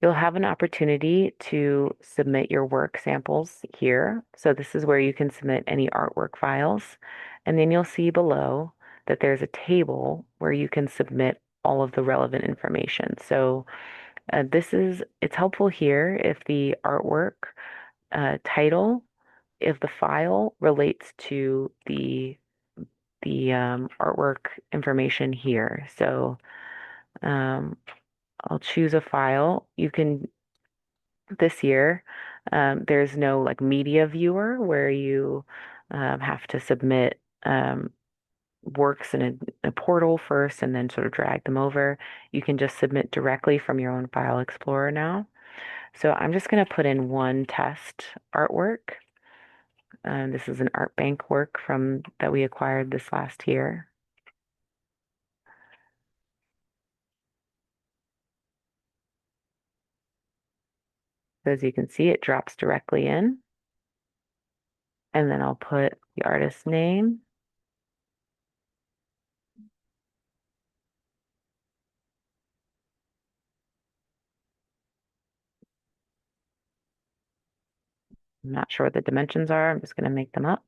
Speaker 1: You'll have an opportunity to submit your work samples here. So this is where you can submit any artwork files. And then you'll see below that there's a table where you can submit all of the relevant information. So it's helpful here if the artwork title, if the file relates to the artwork information here. So um, I'll choose a file. You can this year. There's no like media viewer where you have to submit works in a portal first and then sort of drag them over. You can just submit directly from your own file explorer now. So I'm just going to put in one test artwork. This is an art bank work from that we acquired this last year. So as you can see, it drops directly in. And then I'll put the artist's name. I'm not sure what the dimensions are. I'm just going to make them up.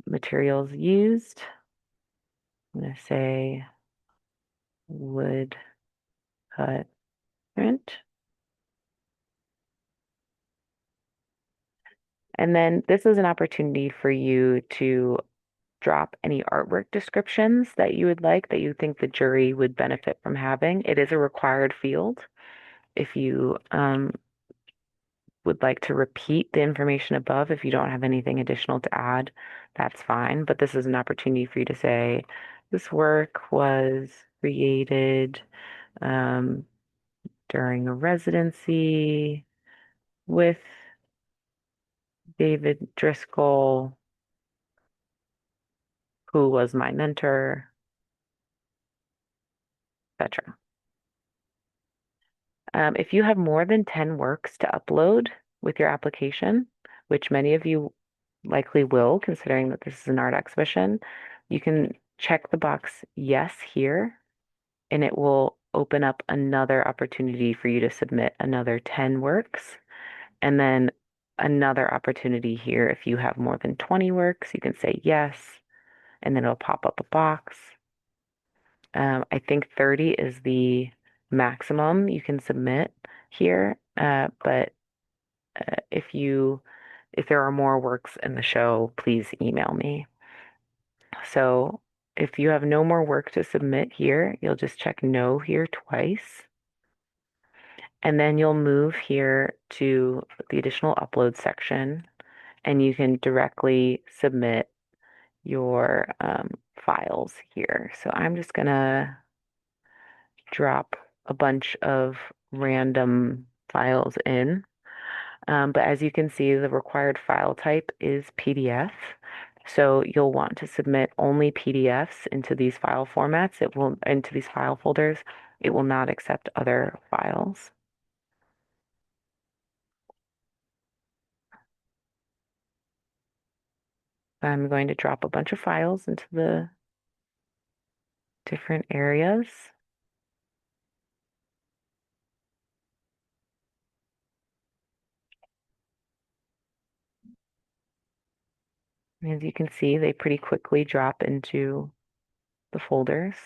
Speaker 1: Materials used. I'm going to say wood cut print. And then this is an opportunity for you to drop any artwork descriptions that you would like that you think the jury would benefit from having. It is a required field. If you would like to repeat the information above, if you don't have anything additional to add, that's fine. But this is an opportunity for you to say, this work was created um, during a residency with David Driscoll, who was my mentor, etc. If you have more than 10 works to upload with your application, which many of you likely will, considering that this is an art exhibition, you can check the box yes here, and it will open up another opportunity for you to submit another 10 works, and then another opportunity here. If you have more than 20 works, you can say yes, and then it'll pop up a box. I think 30 is the maximum you can submit here, but if there are more works in the show, please email me. So if you have no more work to submit here, you'll just check no here twice. And then you'll move here to the additional upload section, and you can directly submit your files here. So I'm just gonna drop a bunch of random files in. But as you can see, the required file type is PDF. So you'll want to submit only PDFs into these file formats. Into these file folders. It will not accept other files. I'm going to drop a bunch of files into the different areas. As you can see, they pretty quickly drop into the folders.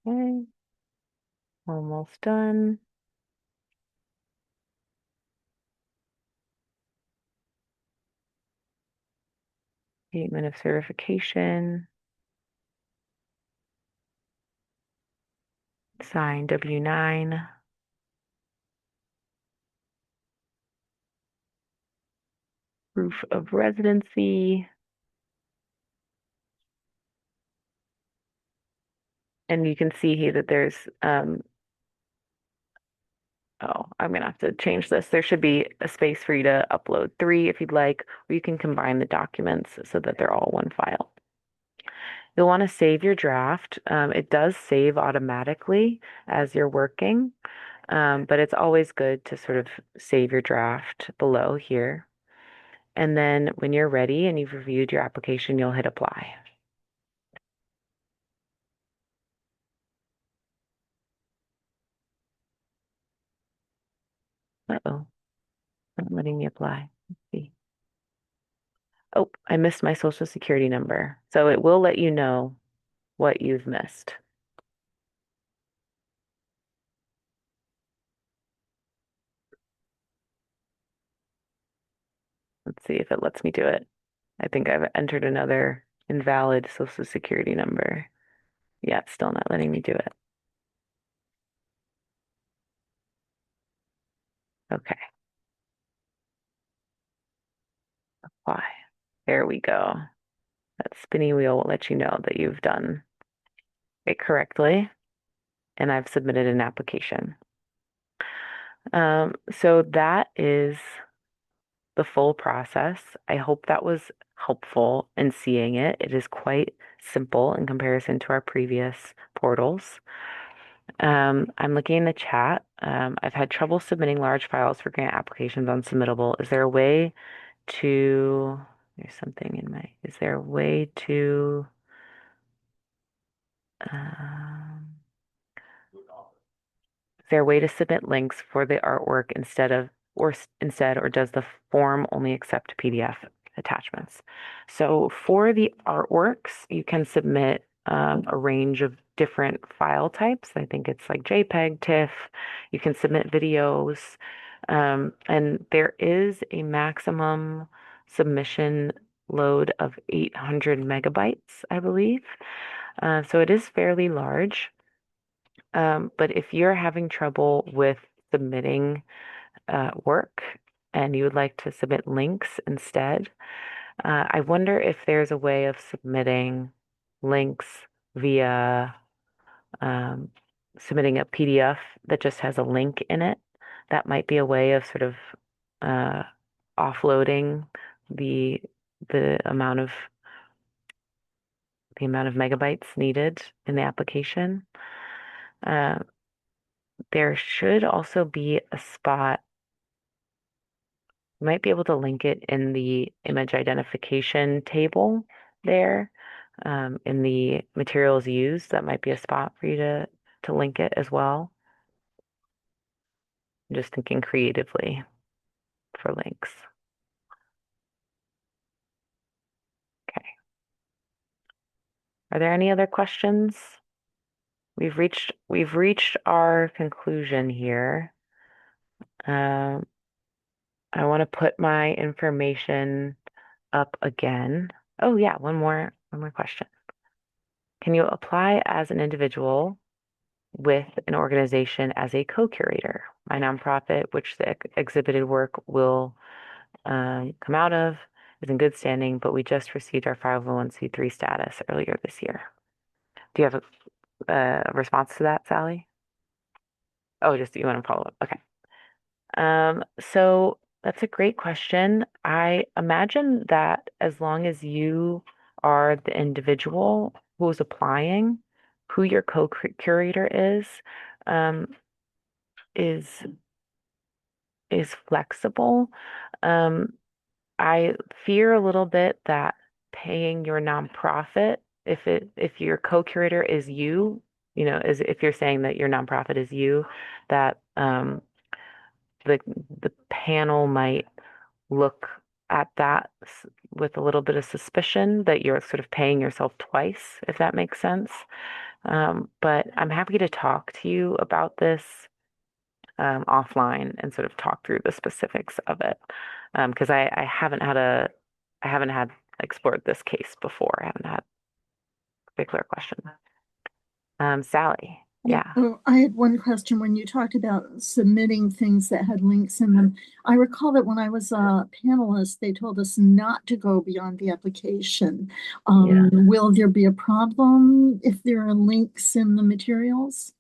Speaker 1: Okay, almost done. Statement of certification, signed W-9, proof of residency, and you can see here that there's, oh, I'm gonna have to change this. There should be a space for you to upload three if you'd like, or you can combine the documents so that they're all one file. You'll want to save your draft. It does save automatically as you're working, but it's always good to sort of save your draft below here. And then when you're ready and you've reviewed your application, you'll hit apply. Uh-oh, not letting me apply. Let's see. Oh, I missed my social security number. So it will let you know what you've missed. Let's see if it lets me do it. I think I've entered another invalid social security number. Yeah, it's still not letting me do it. Okay, apply. There we go. That spinny wheel will let you know that you've done it correctly and I've submitted an application. So that is the full process. I hope that was helpful in seeing it. It is quite simple in comparison to our previous portals. I'm looking in the chat. I've had trouble submitting large files for grant applications on Submittable. Is there a way to, there's something in my, is there a way to, um, is there a way to submit links for the artwork instead, or does the form only accept PDF attachments? So for the artworks, you can submit a range of different file types. I think it's like JPEG, TIFF. You can submit videos, and there is a maximum submission load of 800 megabytes, I believe. So it is fairly large. But if you're having trouble with submitting work and you would like to submit links instead, I wonder if there's a way of submitting links via um, submitting a PDF that just has a link in it. That might be a way of sort of uh, offloading the the amount of the amount of megabytes needed in the application. Uh, there should also be a spot. You might be able to link it in the image identification table there, in the materials used. That might be a spot for you to link it as well. I'm just thinking creatively for links. Okay. Are there any other questions? We've reached our conclusion here. Um, I want to put my information up again. Oh yeah, one more question. Can you apply as an individual with an organization as a co-curator? My nonprofit, which the exhibited work will come out of, is in good standing, but we just received our 501(c)(3) status earlier this year. Do you have a response to that, Sally? Oh, just you want to follow up. Okay. So that's a great question. I imagine that as long as you are the individual who's applying, who your co-curator um, is is flexible. Um, I fear a little bit that paying your nonprofit, if your co-curator is you, is if you're saying that your nonprofit is you, that the the panel might look at that with a little bit of suspicion that you're sort of paying yourself twice, if that makes sense. But I'm happy to talk to you about this offline and sort of talk through the specifics of it. Because I haven't had explored this case before. I haven't had a particular question. Sally,
Speaker 2: Yeah.
Speaker 1: yeah,
Speaker 2: Oh, I had one question when you talked about submitting things that had links in them. I recall that when I was a panelist, they told us not to go beyond the application.
Speaker 1: yeah.
Speaker 2: Will there be a problem if there are links in the materials?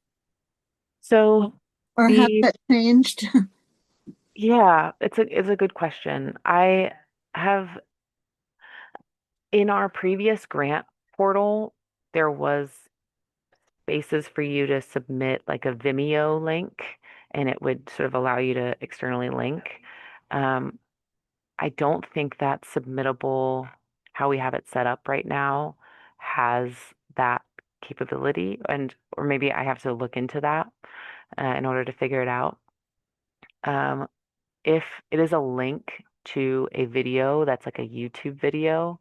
Speaker 1: So
Speaker 2: Or has
Speaker 1: the
Speaker 2: that changed?
Speaker 1: yeah, it's a good question. I have in our previous grant portal, there was spaces for you to submit like a Vimeo link, and it would sort of allow you to externally link. Um, I don't think that submittable, how we have it set up right now, has that capability, and or maybe I have to look into that in order to figure it out. Um, if it is a link to a video that's like a YouTube video,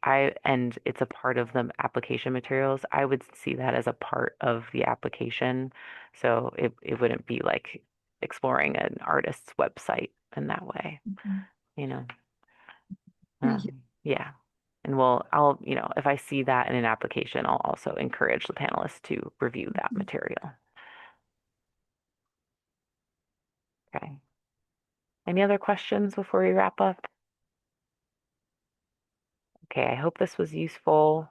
Speaker 1: and it's a part of the application materials, I would see that as a part of the application. So it wouldn't be like exploring an artist's website in that way, you know.
Speaker 2: Thank you.
Speaker 1: Yeah. And if I see that in an application, I'll also encourage the panelists to review that material. Okay. Any other questions before we wrap up? Okay, I hope this was useful.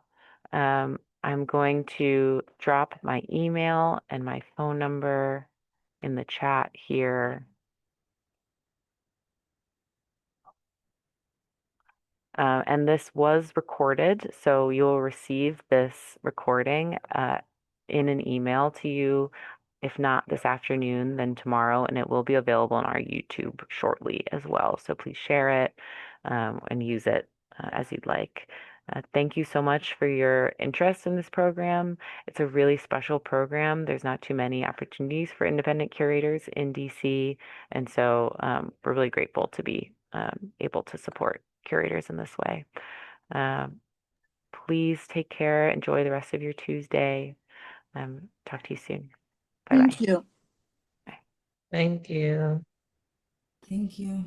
Speaker 1: I'm going to drop my email and my phone number in the chat here. And this was recorded, so you'll receive this recording in an email to you. If not this afternoon, then tomorrow, and it will be available on our YouTube shortly as well. So please share it and use it as you'd like. Thank you so much for your interest in this program. It's a really special program. There's not too many opportunities for independent curators in DC, and so we're really grateful to be able to support curators in this way. Um, please take care. Enjoy the rest of your Tuesday. Talk to you soon. Bye
Speaker 2: Thank
Speaker 1: bye.
Speaker 2: you.
Speaker 3: Thank you.
Speaker 4: Thank you.